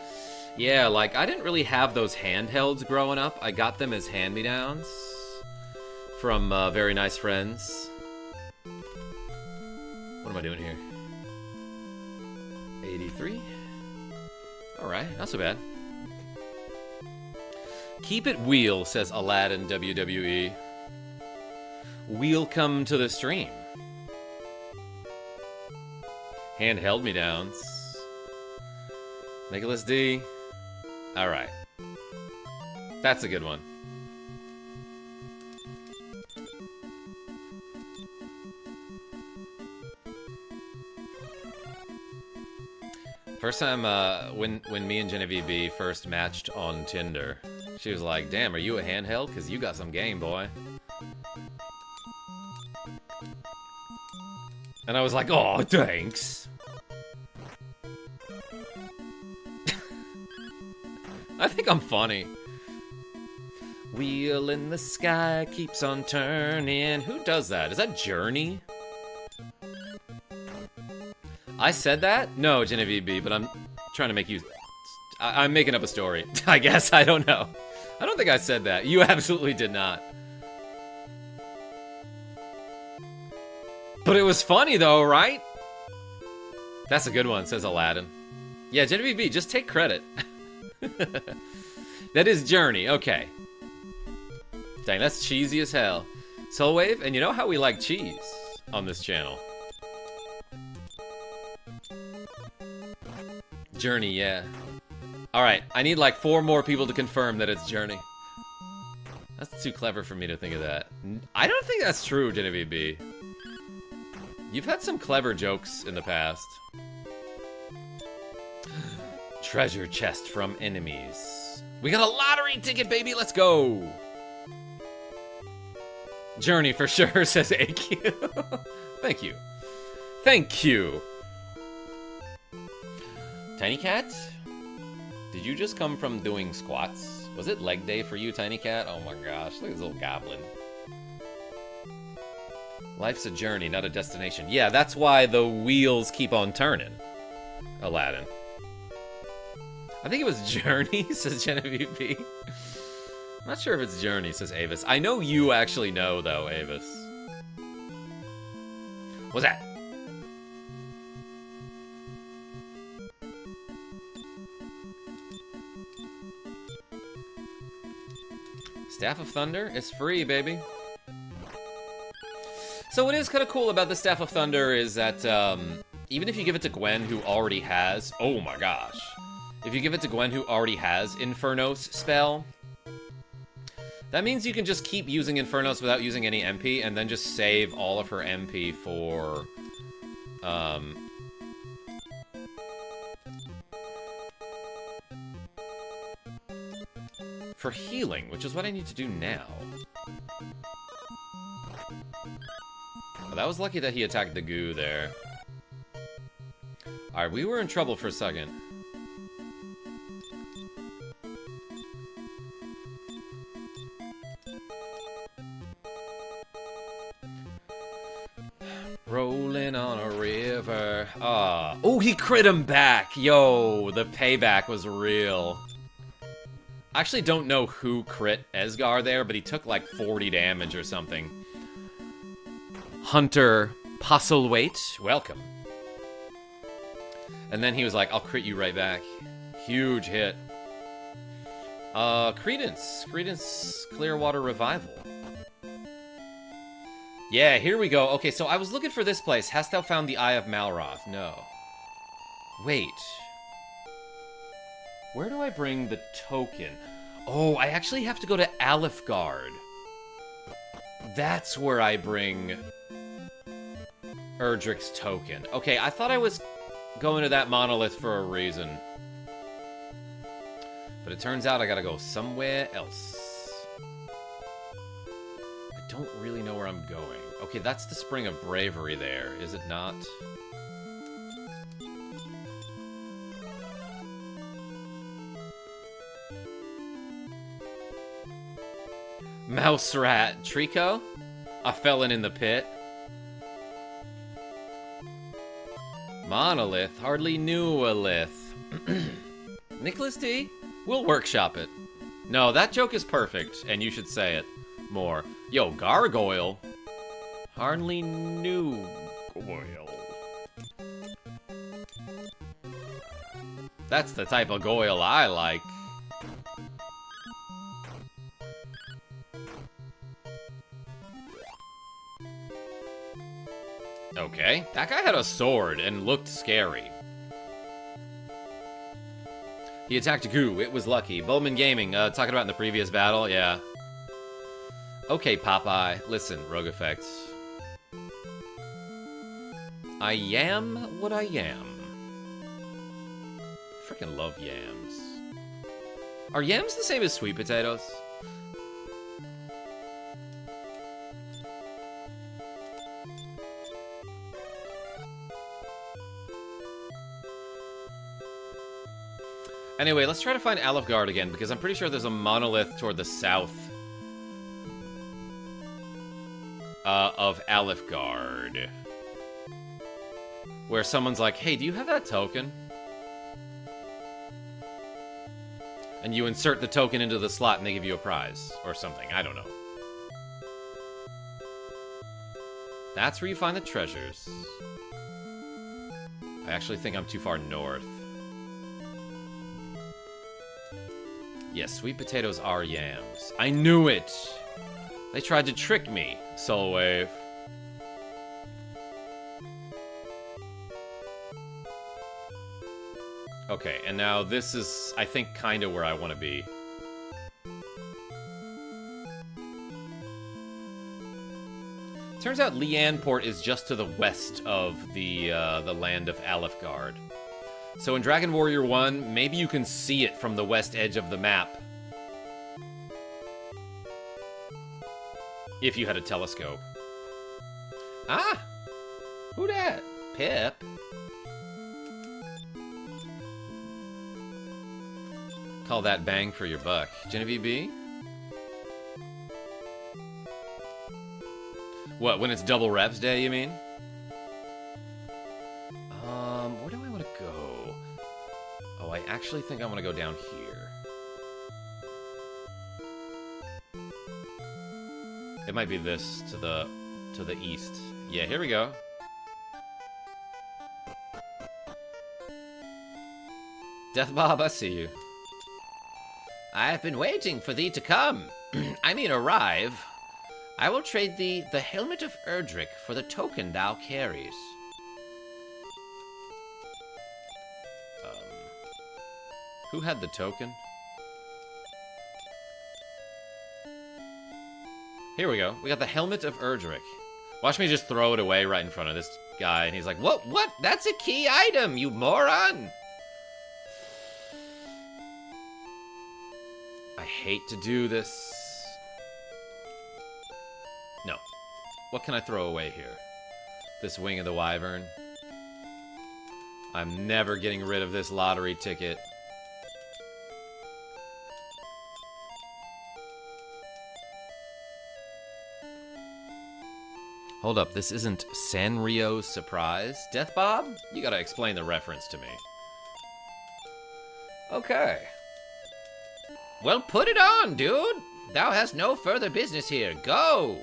Yeah, like, I didn't really have those handhelds growing up. I got them as hand-me-downs from very nice friends. What am I doing here? 83? Alright, not so bad. Keep it wheel, says Aladdin WWE. Wheel come to the stream. Handheld me downs. Nicholas D. Alright. That's a good one. First time when me and Genevieve B first matched on Tinder, she was like, damn, are you a handheld? Because you got some game, boy. And I was like, oh, thanks. think I'm funny. Wheel in the sky keeps on turning. Who does that? Is that Journey? I said that? No, Genevieve B, but I'm trying to make you... I'm making up a story. I guess. I don't know. I don't think I said that. You absolutely did not. But it was funny, though, right? That's a good one, says Aladdin. Yeah, Genevieve B, just take credit. That is Journey. Okay. Dang, that's cheesy as hell. Soulwave, and you know how we like cheese on this channel. Journey, yeah. Alright, I need like 4 more people to confirm that it's Journey. That's too clever for me to think of that. I don't think that's true, Genevieve B. You've had some clever jokes in the past. Treasure chest from enemies. We got a lottery ticket, baby, let's go! Journey for sure, says AQ. Thank you. Thank you. Tiny Cat? Did you just come from doing squats? Was it leg day for you, Tiny Cat? Oh my gosh, look at this little goblin. Life's a journey, not a destination. Yeah, that's why the wheels keep on turning, Aladdin. I think it was Journey, says Genevieve B. I'm not sure if it's Journey, says Avis. I know you actually know, though, Avis. What's that? Staff of Thunder is free, baby. So what is kind of cool about the Staff of Thunder is that even if you give it to Gwen, who already has... Oh my gosh. If you give it to Gwen, who already has Infernos spell... That means you can just keep using Infernos without using any MP, and then just save all of her MP for... for healing, which is what I need to do now. Well, that was lucky that he attacked the goo there. Alright, we were in trouble for a second. Rolling on a river. Ah. Oh, he crit him back. Yo, the payback was real. I actually don't know who crit Esgar there, but he took like 40 damage or something. Hunter Postlewaite, welcome. And then he was like, I'll crit you right back. Huge hit. Credence Clearwater Revival. Yeah, here we go. Okay, so I was looking for this place. Hast thou found the Eye of Malroth? No. Wait. Where do I bring the token? Oh, I actually have to go to Alifgard. That's where I bring Erdrick's token. Okay, I thought I was going to that monolith for a reason. But it turns out I gotta go somewhere else. I don't really know where I'm going. Okay, that's the Spring of Bravery there, is it not? Mouse Rat. Trico? A felon in the pit. Monolith. Hardly knew a lith. Nicholas T? We'll workshop it. No, that joke is perfect, and you should say it more. Yo, Gargoyle. Hardly knew Goyle. That's the type of Goyle I like. Okay, that guy had a sword and looked scary. He attacked Goo, it was lucky. Bowman Gaming, talking about in the previous battle, yeah. Okay, Popeye, listen, Rogue Effects. I am what I am. Freaking love yams. Are yams the same as sweet potatoes? Anyway, let's try to find Alefgard again, because I'm pretty sure there's a monolith toward the south of Alefgard, where someone's like, hey, do you have that token? And you insert the token into the slot and they give you a prize, or something. I don't know. That's where you find the treasures. I actually think I'm too far north. Yes, sweet potatoes are yams. I knew it! They tried to trick me, Soul Wave. Okay, and now this is, I think, kind of where I want to be. Turns out Lianport is just to the west of the land of Alefgard. So in Dragon Warrior 1, maybe you can see it from the west edge of the map. If you had a telescope. Ah! Who dat? Pip? Call that bang for your buck. Genevieve B? What, when it's double reps day, you mean? Where do I want to go? Oh, I actually think I want to go down here. It might be this to the east. Yeah, here we go. Death Bob, I see you. I've been waiting for thee to come. I mean, arrive. I will trade thee the helmet of Erdrick for the token thou carries. Who had the token? Here we go. We got the helmet of Erdrick. Watch me just throw it away right in front of this guy, and he's like, "What? What? That's a key item, you moron!" I hate to do this. No. What can I throw away here? This wing of the wyvern. I'm never getting rid of this lottery ticket. Hold up, this isn't Sanrio's surprise? Death Bob? You gotta explain the reference to me. Okay. Well, put it on, dude! Thou hast no further business here. Go!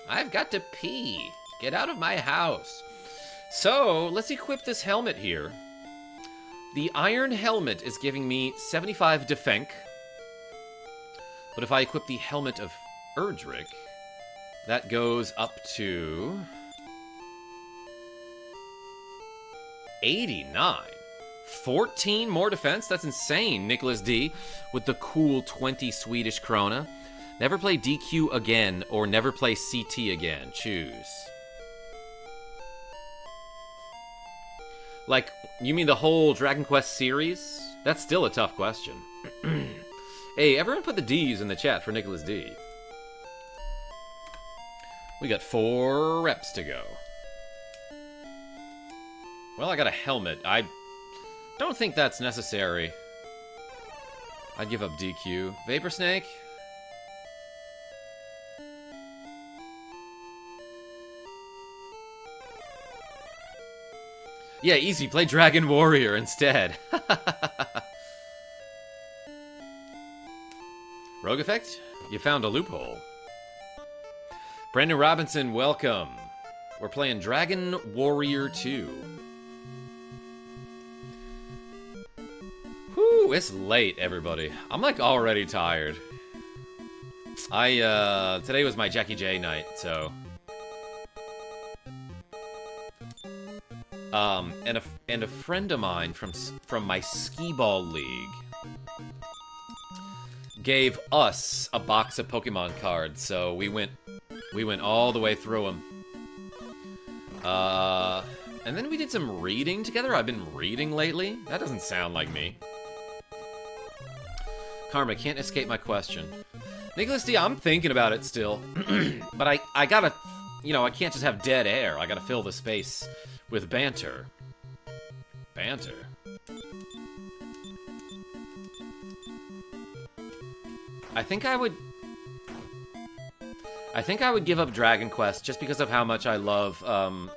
I've got to pee. Get out of my house. So, let's equip this helmet here. The iron helmet is giving me 75 defenk. But if I equip the helmet of Erdrick, that goes up to 89. 14 more defense? That's insane, Nicholas D. With the cool 20 Swedish krona. Never play DQ again, or never play CT again. Choose. Like, you mean the whole Dragon Quest series? That's still a tough question. Hey, everyone put the D's in the chat for Nicholas D. We got 4 reps to go. Well, I got a helmet. I don't think that's necessary. I'd give up DQ. Vapor Snake? Yeah, easy. Play Dragon Warrior instead. Rogue Effect? You found a loophole. Brandon Robinson, welcome. We're playing Dragon Warrior 2. Whew, it's late, everybody. I'm like already tired. Today was my Jackie J night, so. And a friend of mine from my skee-ball league gave us a box of Pokemon cards, so we went all the way through them. And then we did some reading together. I've been reading lately. That doesn't sound like me. Karma, can't escape my question. Nicholas D, I'm thinking about it still. But I gotta, I can't just have dead air. I gotta fill the space with banter. Banter? I think I would give up Dragon Quest just because of how much I love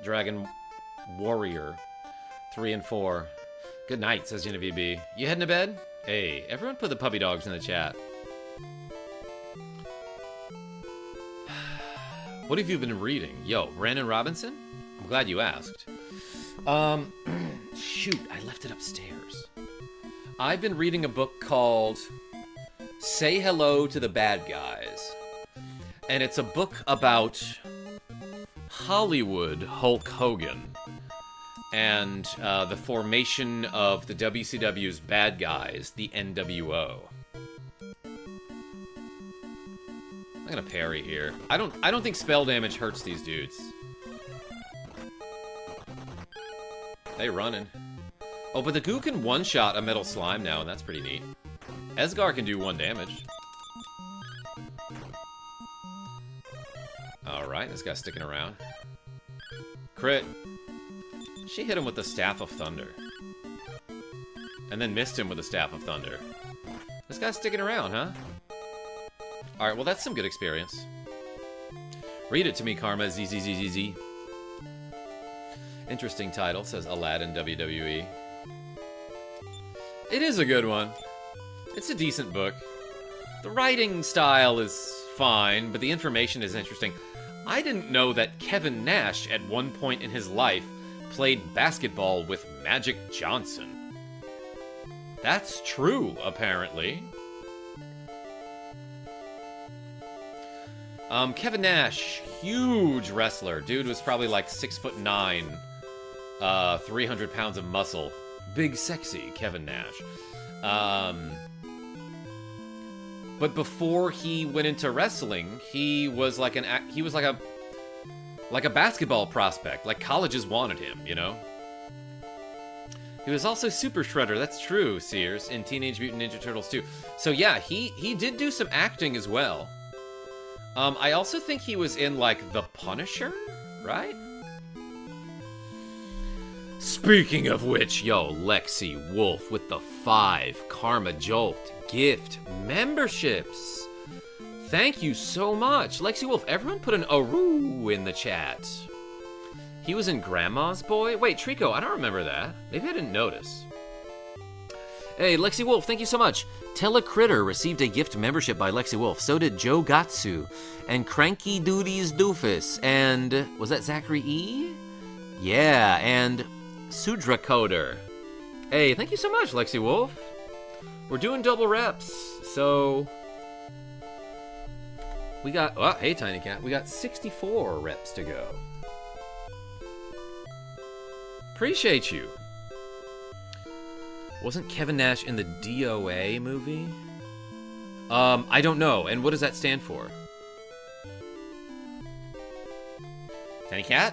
Dragon Warrior 3 and 4. Good night, says Genevieve B. You heading to bed? Hey, everyone put the puppy dogs in the chat. What have you been reading? Yo, Brandon Robinson? I'm glad you asked. Shoot, I left it upstairs. I've been reading a book called Say Hello to the Bad Guys. And it's a book about Hollywood Hulk Hogan and the formation of the WCW's bad guys, the NWO. I'm gonna parry here. I don't think spell damage hurts these dudes. They running. Oh, but the goo can one-shot a metal slime now, and that's pretty neat. Esgar can do 1 damage. Alright, this guy's sticking around. Crit. She hit him with the Staff of Thunder. And then missed him with the Staff of Thunder. This guy's sticking around, huh? Alright, well that's some good experience. Read it to me, Karma. ZZZZZ. Interesting title, says Aladdin WWE. It is a good one. It's a decent book. The writing style is fine, but the information is interesting. I didn't know that Kevin Nash, at one point in his life, played basketball with Magic Johnson. That's true, apparently. Kevin Nash, huge wrestler. Dude was probably like 6'9", 300 pounds of muscle. Big, sexy Kevin Nash. But before he went into wrestling, he was like a basketball prospect. Like colleges wanted him, you know? He was also Super Shredder, that's true, Sears, in Teenage Mutant Ninja Turtles 2. So yeah, he did do some acting as well. I also think he was in, like, The Punisher, right? Speaking of which, yo, Lexi Wolf with the 5 KarmaJolt gift memberships. Thank you so much. Lexi Wolf, everyone put an aroo in the chat. He was in Grandma's Boy? Wait, Trico, I don't remember that. Maybe I didn't notice. Hey, Lexi Wolf, thank you so much. Telecritter received a gift membership by Lexi Wolf. So did Joe Gatsu. And Cranky Duties Doofus. And was that Zachary E? Yeah, and Sudra Coder. Hey, thank you so much, Lexi Wolf. We're doing double reps, so we got, oh, hey, Tiny Cat, we got 64 reps to go. Appreciate you. Wasn't Kevin Nash in the DOA movie? I don't know. And what does that stand for? Tiny Cat,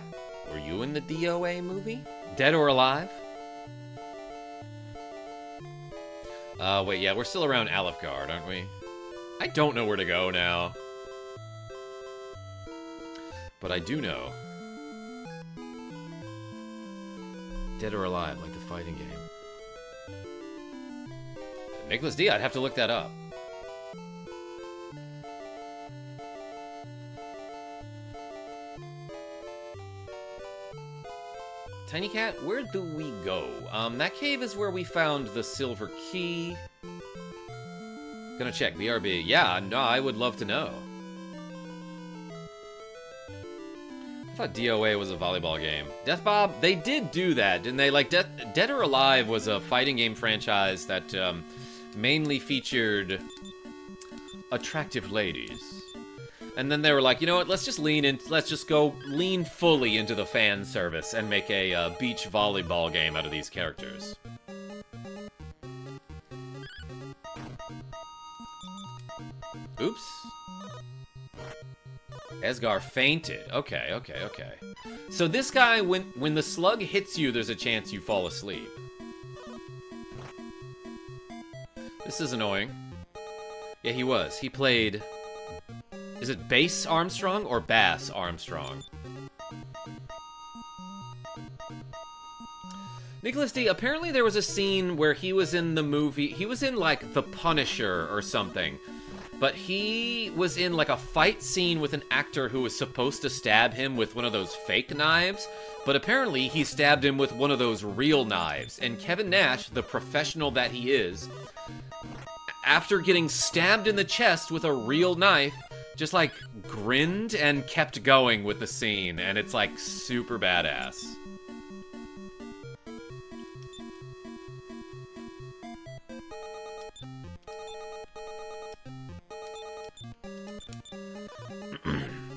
were you in the DOA movie? Dead or Alive? Wait, yeah, we're still around Alefgard, aren't we? I don't know where to go now. But I do know. Dead or Alive, like the fighting game. Nicholas D, I'd have to look that up. Tiny Cat, where do we go? That cave is where we found the silver key. Gonna check, BRB. Yeah, no, I would love to know. I thought DOA was a volleyball game. Death Bob, they did do that, didn't they? Like, Dead or Alive was a fighting game franchise that mainly featured attractive ladies. And then they were like, you know what, let's just go lean fully into the fan service and make a beach volleyball game out of these characters. Oops. Esgar fainted. Okay. So this guy, when the slug hits you, there's a chance you fall asleep. This is annoying. Yeah, he was. He played... Is it Bass Armstrong or Bass Armstrong? Nicholas D, apparently there was a scene where he was in the movie... He was in, like, The Punisher or something. but he was in like a fight scene with an actor who was supposed to stab him with one of those fake knives, but apparently he stabbed him with one of those real knives. And Kevin Nash, the professional that he is, after getting stabbed in the chest with a real knife, just like grinned and kept going with the scene, and it's like super badass.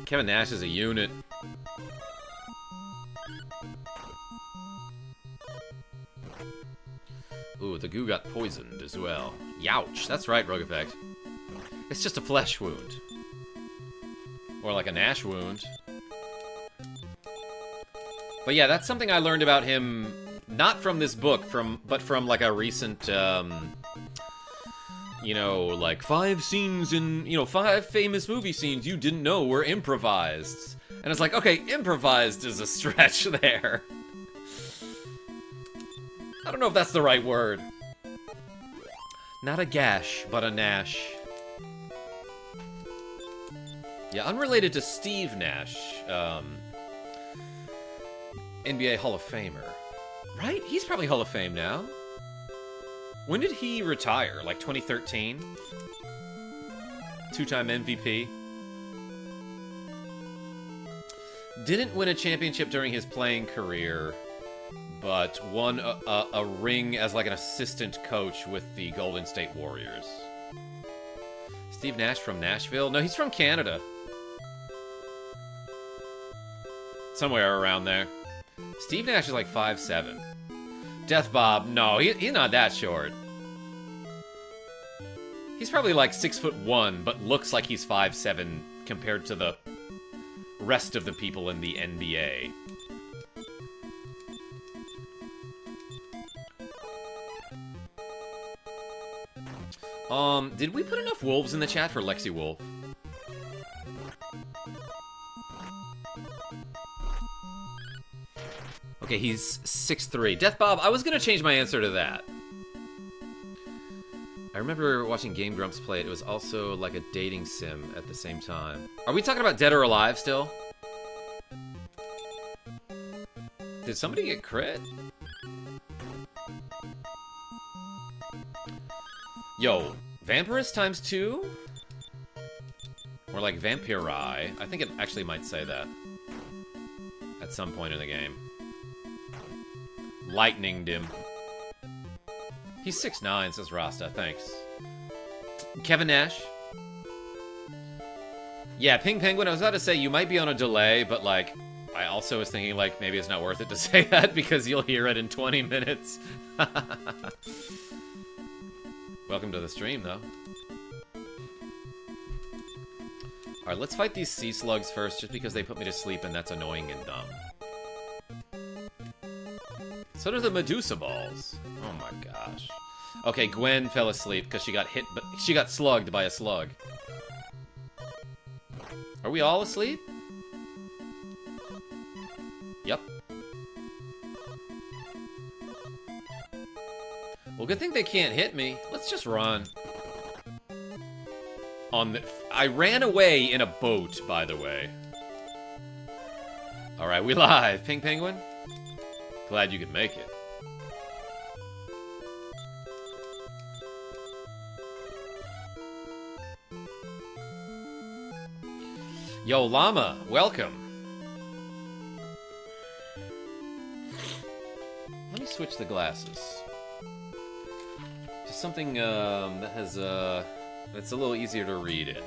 Kevin Nash is a unit. Ooh, the goo got poisoned as well. Youch, that's right, Rogue Effect. It's just a flesh wound. Or like a Nash wound. But yeah, that's something I learned about him, not from this book, but from like a recent, you know, like 5 scenes in, you know, 5 famous movie scenes you didn't know were improvised. And it's like, okay, improvised is a stretch there. I don't know if that's the right word. Not a gash, but a Nash. Yeah, unrelated to Steve Nash, NBA Hall of Famer. Right? He's probably Hall of Fame now. When did he retire? Like 2013? 2-time MVP. Didn't win a championship during his playing career, but won a ring as like an assistant coach with the Golden State Warriors. Steve Nash from Nashville? No, he's from Canada. Somewhere around there. Steve Nash is like 5'7". Death Bob, no, he's not that short. He's probably like 6'1", but looks like he's 5'7" compared to the rest of the people in the NBA. Did we put enough wolves in the chat for Lexi Wolf? Okay, he's 6'3". Death Bob, I was gonna change my answer to that. I remember watching Game Grumps play it. It was also like a dating sim at the same time. Are we talking about Dead or Alive still? Did somebody get crit? Yo, Vampirist times 2? Or like Vampiri. I think it actually might say that. At some point in the game. Lightninged him. He's 6'9", says Rasta. Thanks. Kevin Nash. Yeah, Ping Penguin, I was about to say you might be on a delay, but like, I also was thinking like maybe it's not worth it to say that because you'll hear it in 20 minutes. Welcome to the stream, though. Alright, let's fight these sea slugs first, just because they put me to sleep and that's annoying and dumb. So do the Medusa balls. Oh my gosh. Okay, Gwen fell asleep because she got hit, but she got slugged by a slug. Are we all asleep? Yep. Well, good thing they can't hit me. Let's just run. I ran away in a boat, by the way. Alright, we live. Pink Penguin? Glad you could make it. Yo, Llama, welcome. Let me switch the glasses to something that has that's a little easier to read in.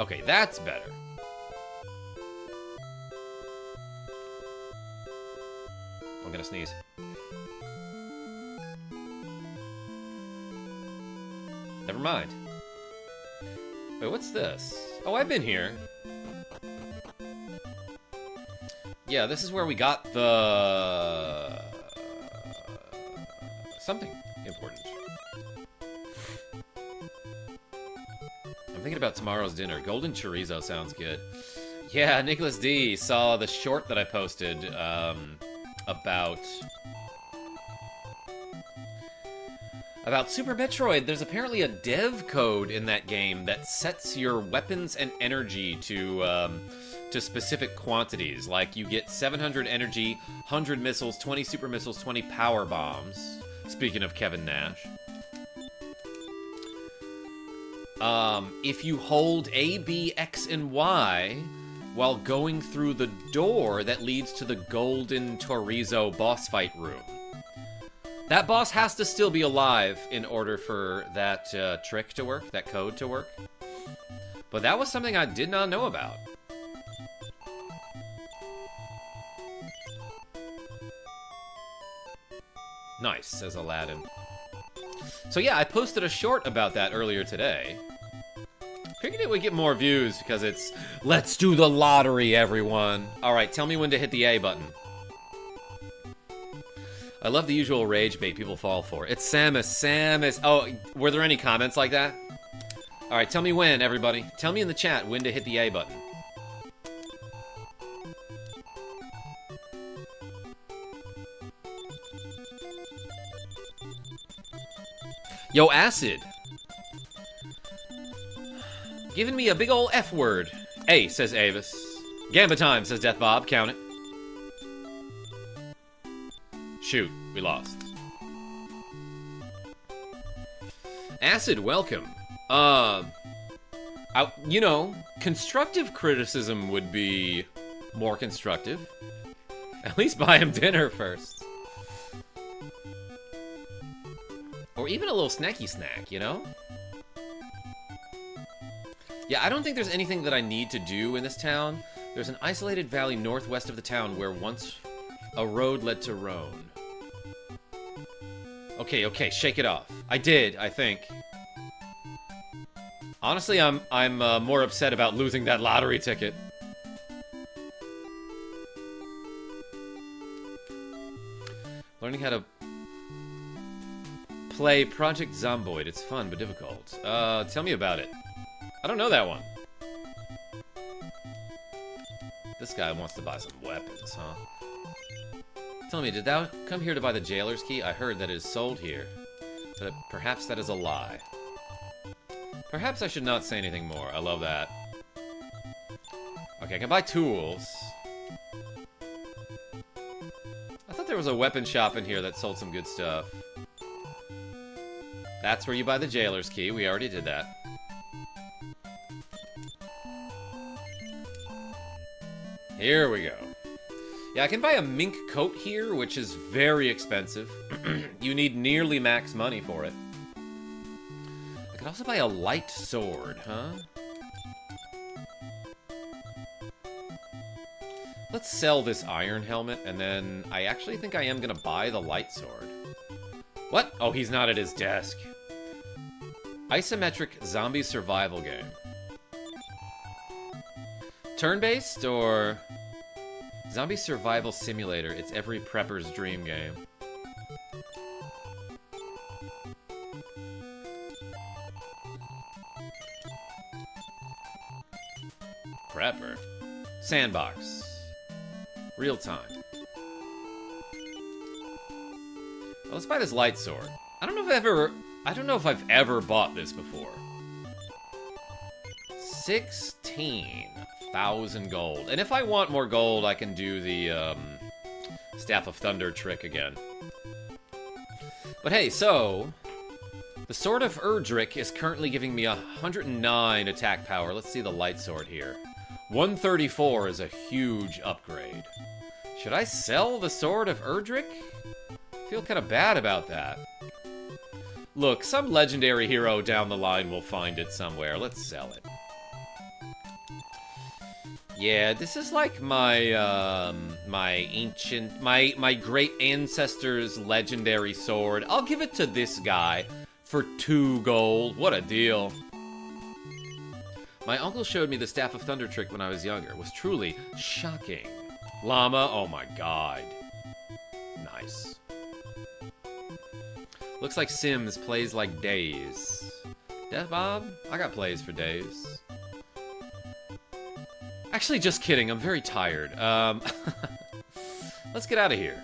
Okay, that's better. I'm gonna sneeze. Never mind. Wait, what's this? Oh, I've been here. Yeah, this is where we got the... something important. I'm thinking about tomorrow's dinner. Golden chorizo sounds good. Yeah, Nicholas D saw the short that I posted about About Super Metroid, there's apparently a dev code in that game that sets your weapons and energy to specific quantities. Like, you get 700 energy, 100 missiles, 20 super missiles, 20 power bombs. Speaking of Kevin Nash. If you hold A, B, X, and Y while going through the door that leads to the Golden Chorizo boss fight room. That boss has to still be alive in order for that trick to work, that code to work. But that was something I did not know about. Nice, says Aladdin. So yeah, I posted a short about that earlier today. Figured it would get more views because it's, let's do the lottery, everyone. Alright, tell me when to hit the A button. I love the usual rage bait people fall for. It's Samus. Samus. Oh, were there any comments like that? Alright, tell me when, everybody. Tell me in the chat when to hit the A button. Yo, Acid. Giving me a big ol' F word. A, says Avis. Gamba time, says Death Bob. Count it. Shoot, we lost. Acid, welcome. You know, constructive criticism would be more constructive. At least buy him dinner first. Or even a little snacky snack, you know? Yeah, I don't think there's anything that I need to do in this town. There's an isolated valley northwest of the town where once a road led to Rhone. Okay, shake it off. I did, I think. Honestly, I'm more upset about losing that lottery ticket. Learning how to play Project Zomboid. It's fun, but difficult. Tell me about it. I don't know that one. This guy wants to buy some weapons, huh? Tell me, did thou come here to buy the jailer's key? I heard that it is sold here. But perhaps that is a lie. Perhaps I should not say anything more. I love that. Okay, I can buy tools. I thought there was a weapon shop in here that sold some good stuff. That's where you buy the jailer's key. We already did that. Here we go. Yeah, I can buy a mink coat here, which is very expensive. You need nearly max money for it. I could also buy a light sword, huh? Let's sell this iron helmet, and then I actually think I am gonna buy the light sword. What? Oh, he's not at his desk. Isometric zombie survival game. Turn-based, or... Zombie survival simulator. It's every prepper's dream game. Prepper. Sandbox. Real time. Well, let's buy this light sword. I don't know if I've ever bought this before. 16,000 gold. And if I want more gold, I can do the Staff of Thunder trick again. But hey, so the Sword of Erdrick is currently giving me 109 attack power. Let's see the light sword here. 134 is a huge upgrade. Should I sell the Sword of Erdrick? I feel kind of bad about that. Look, some legendary hero down the line will find it somewhere. Let's sell it. Yeah, this is like my, my great ancestor's legendary sword. I'll give it to this guy for 2 gold. What a deal. My uncle showed me the Staff of Thunder trick when I was younger. It was truly shocking. Llama, oh my god. Nice. Looks like Sims plays like Days. Death Bob? I got plays for Days. Actually, just kidding. I'm very tired. Let's get out of here.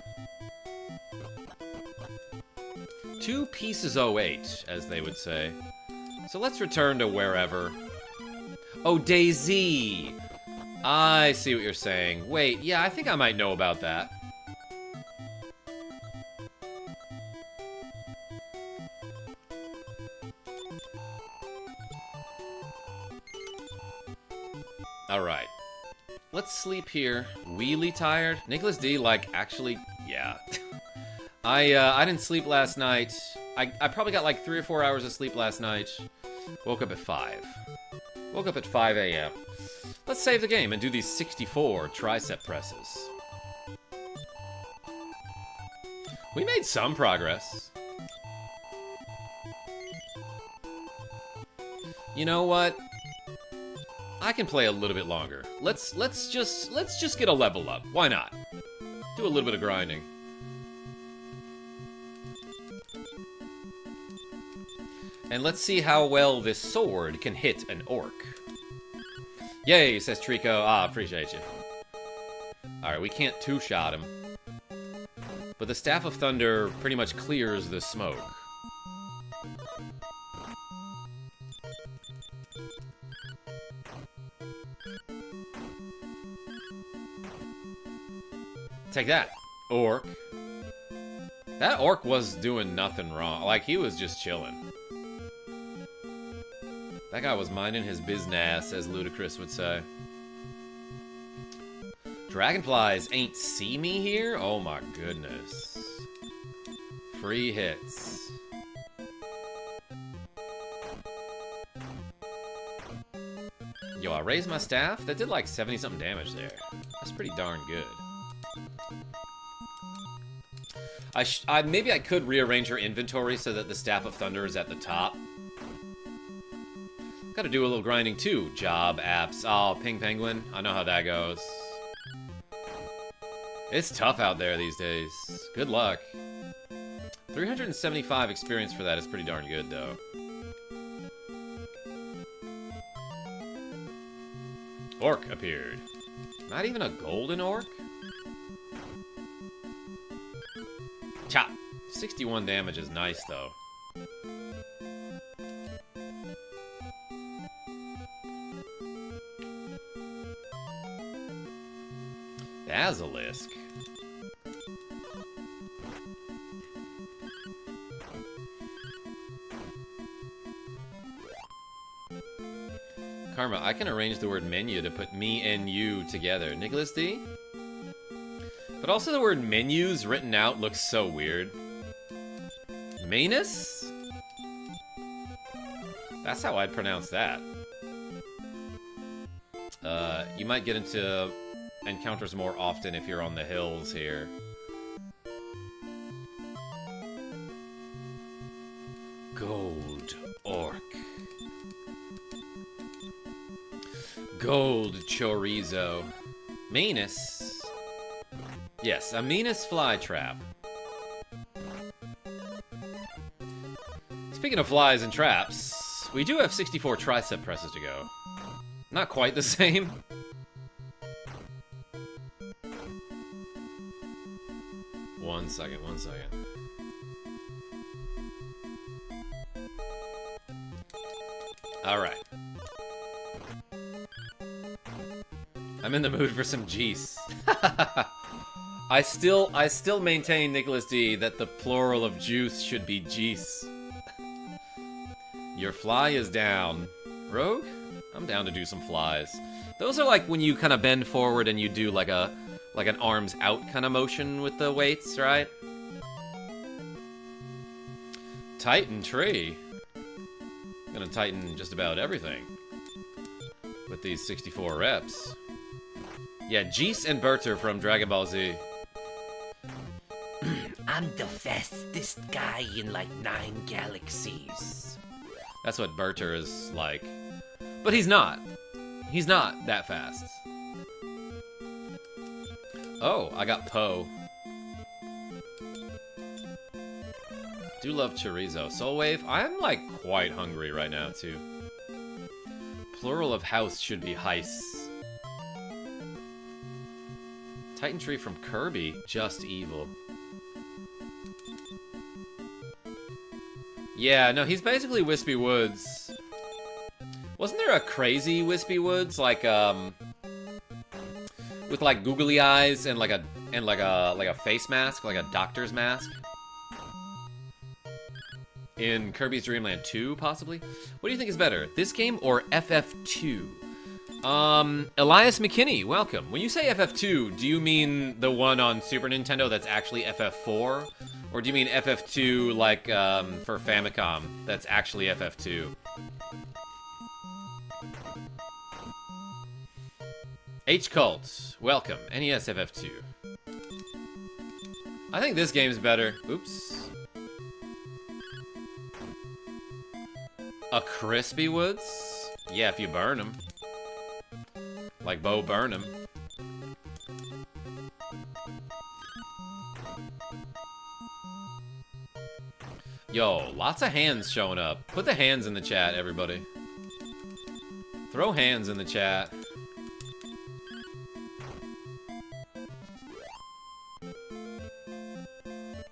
2 pieces 08, as they would say. So let's return to wherever. Oh, Daisy! I see what you're saying. Wait, yeah, I think I might know about that. Alright. Let's sleep here. Really tired? Nicholas D, like, actually, yeah. I didn't sleep last night. I probably got like 3 or 4 hours of sleep last night. Woke up at 5. Woke up at 5 a.m. Let's save the game and do these 64 tricep presses. We made some progress. You know what? I can play a little bit longer. Let's just get a level up. Why not? Do a little bit of grinding. And let's see how well this sword can hit an orc. Yay, says Trico. Ah, appreciate you. Alright, we can't two-shot him. But the Staff of Thunder pretty much clears the smoke. Take that, orc. That orc was doing nothing wrong. Like, he was just chilling. That guy was minding his business, as Ludacris would say. Dragonflies ain't see me here? Oh my goodness. Free hits. Yo, I raised my staff? That did like 70-something damage there. That's pretty darn good. Maybe I could rearrange her inventory so that the Staff of Thunder is at the top. Gotta do a little grinding too. Job, apps. Oh, Ping Penguin. I know how that goes. It's tough out there these days. Good luck. 375 experience for that is pretty darn good, though. Orc appeared. Not even a golden orc? Chop. 61 damage is nice, though. Basilisk. Karma, I can arrange the word menu to put me and you together. Nicholas D? But also the word menus written out looks so weird. Manus? That's how I'd pronounce that. You might get into encounters more often if you're on the hills here. Gold orc. Gold chorizo. Manus. Yes, a Manus flytrap. Speaking of flies and traps, we do have 64 tricep presses to go. Not quite the same. One second. Alright. I'm in the mood for some Geese. I still maintain, Nicholas D, that the plural of juice should be Geese. Your fly is down. Rogue? I'm down to do some flies. Those are like when you kind of bend forward and you do like an arms out kind of motion with the weights, right? Titan tree. I'm gonna tighten just about everything with these 64 reps. Yeah, Geese and Berter from Dragon Ball Z. I'm the fastest guy in like 9 galaxies. That's what Berter is like. But he's not. He's not that fast. Oh, I got Poe. Do love chorizo. Soul Wave, I'm like quite hungry right now too. Plural of house should be heis. Titan tree from Kirby, just evil. Yeah, no, he's basically Wispy Woods. Wasn't there a crazy Wispy Woods, like, with like googly eyes and like a face mask, like a doctor's mask? In Kirby's Dream Land 2, possibly? What do you think is better, this game or FF2? Elias McKinney, welcome. When you say FF2, do you mean the one on Super Nintendo that's actually FF4? Or do you mean FF2 like, for Famicom, that's actually FF2? H-Cult, welcome. NES FF2. I think this game's better. Oops. A Crispy Woods? Yeah, if you burn them. Like Bo Burnham. Yo, lots of hands showing up. Put the hands in the chat, everybody. Throw hands in the chat.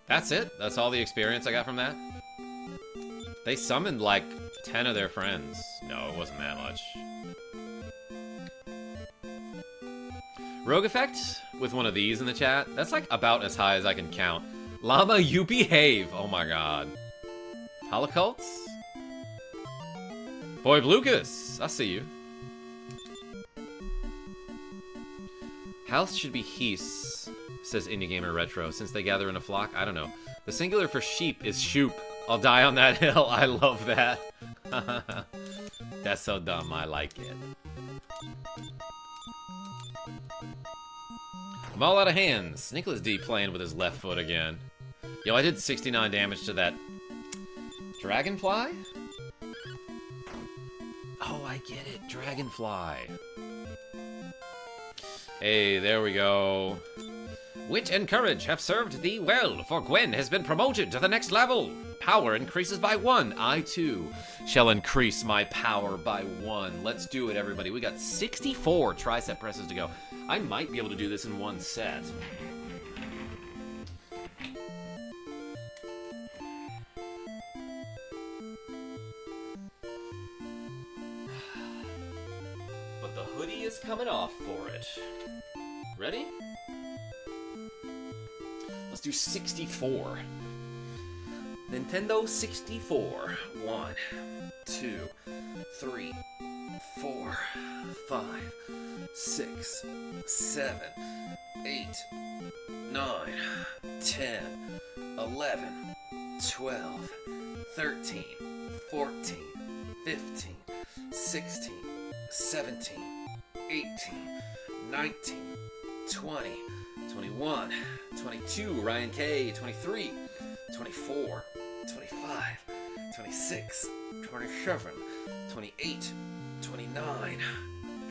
That's it? That's all the experience I got from that? They summoned like 10 of their friends. No, it wasn't that much. Rogue Effect with one of these in the chat. That's like about as high as I can count. Llama, you behave. Oh my god. Holocults? Boy Blucas, I see you. House should be heaths, says Indie Gamer Retro, since they gather in a flock. I don't know. The singular for sheep is shoop. I'll die on that hill. I love that. That's so dumb. I like it. I'm all out of hands. Nicholas D playing with his left foot again. Yo, I did 69 damage to that dragonfly? Oh, I get it. Dragonfly. Hey, there we go. Wit and courage have served thee well, for Gwen has been promoted to the next level. Power increases by 1. I, too, shall increase my power by 1. Let's do it, everybody. We got 64 tricep presses to go. I might be able to do this in one set. But the hoodie is coming off for it. Ready? Let's do 64. Nintendo 64. 1, 2, 3, 4, 5, 6, 7, 8, 9, 10, 11, 12, 13, 14, 15, 16, 17, 18, 19, 20, 21, 22, Ryan K, 23, 24, 25, 26, 27, 28, 29,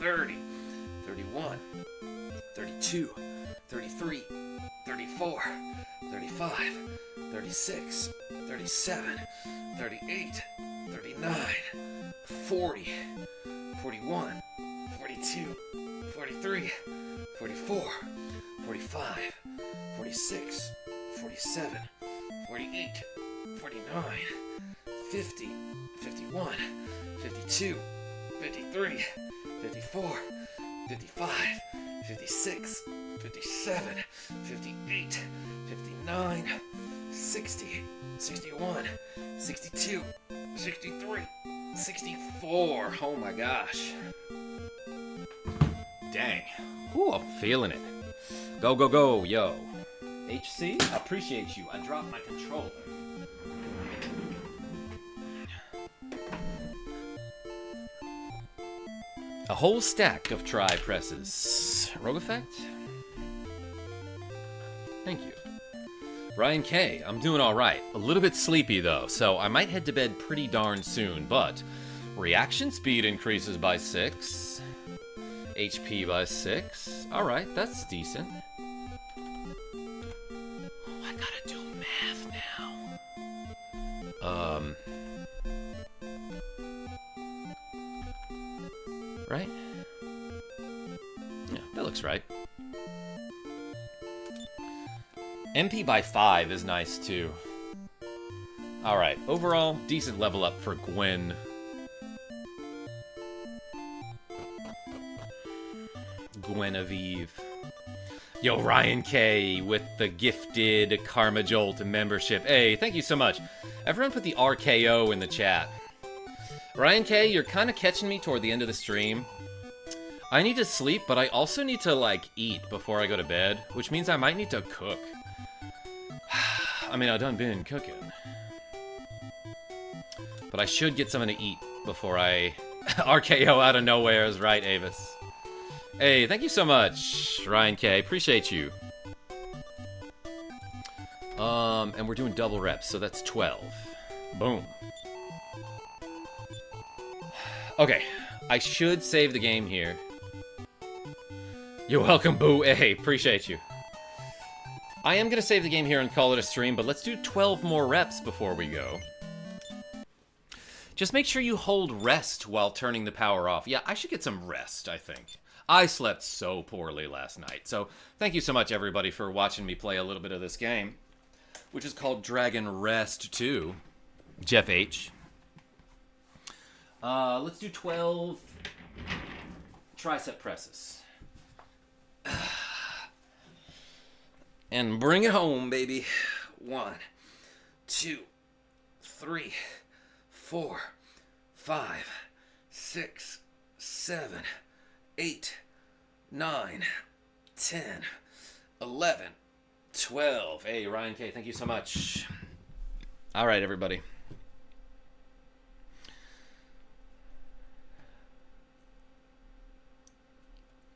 30, 31, 32, 33, 34, 35, 36, 37, 38, 39, 40, 41, 42, 43, 44, 45, 46, 47, 48, 49, 50, 51, 52, 53, 54, 55, 56, 57, 58, 59, 60, 61, 62, 63, 64. Oh my gosh. Dang. Ooh, I'm feeling it. Go, go, go, yo. HC, I appreciate you. I dropped my controller. A whole stack of tri-presses. Rogue Effect? Thank you. Ryan K, I'm doing alright. A little bit sleepy though, so I might head to bed pretty darn soon, but reaction speed increases by 6. HP by 6. Alright, that's decent. Oh, I gotta do math now. Right? Yeah, that looks right. MP by 5 is nice too. Alright, overall, decent level up for Gwen. Guinevere. Yo, Ryan K with the gifted KarmaJolt membership. Hey, thank you so much. Everyone put the RKO in the chat. Ryan K, you're kind of catching me toward the end of the stream. I need to sleep, but I also need to, like, eat before I go to bed, which means I might need to cook. I mean, I done been cooking. But I should get something to eat before I RKO out of nowhere is right, Avis. Hey, thank you so much, Ryan K. Appreciate you. And we're doing double reps, so that's 12. Boom. Okay, I should save the game here. You're welcome, Boo. Hey, appreciate you. I am gonna save the game here and call it a stream, but let's do 12 more reps before we go. Just make sure you hold rest while turning the power off. Yeah, I should get some rest, I think. I slept so poorly last night. So thank you so much, everybody, for watching me play a little bit of this game, which is called Dragon Rest 2. Jeff H. Let's do 12 tricep presses. And bring it home, baby. 1, 2, 3, 4, 5, 6, 7, 8, 9, 10, 11, 12. Hey, Ryan K, thank you so much. All right, everybody.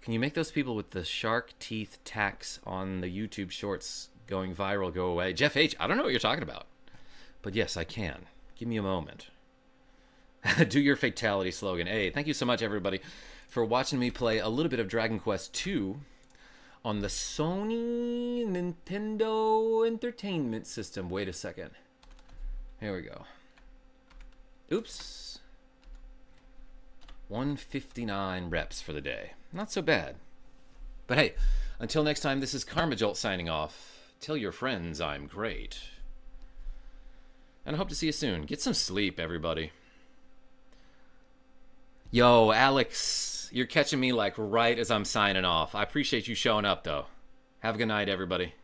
Can you make those people with the shark teeth tacks on the YouTube shorts going viral go away? Jeff H, I don't know what you're talking about. But yes, I can. Give me a moment. Do your fatality slogan. Hey, thank you so much, everybody, for watching me play a little bit of Dragon Quest 2 on the Sony Nintendo Entertainment System. Wait a second. Here we go. Oops. 159 reps for the day. Not so bad. But hey, until next time, this is KarmaJolt signing off. Tell your friends I'm great. And I hope to see you soon. Get some sleep, everybody. Yo, Alex, you're catching me like right as I'm signing off. I appreciate you showing up, though. Have a good night, everybody.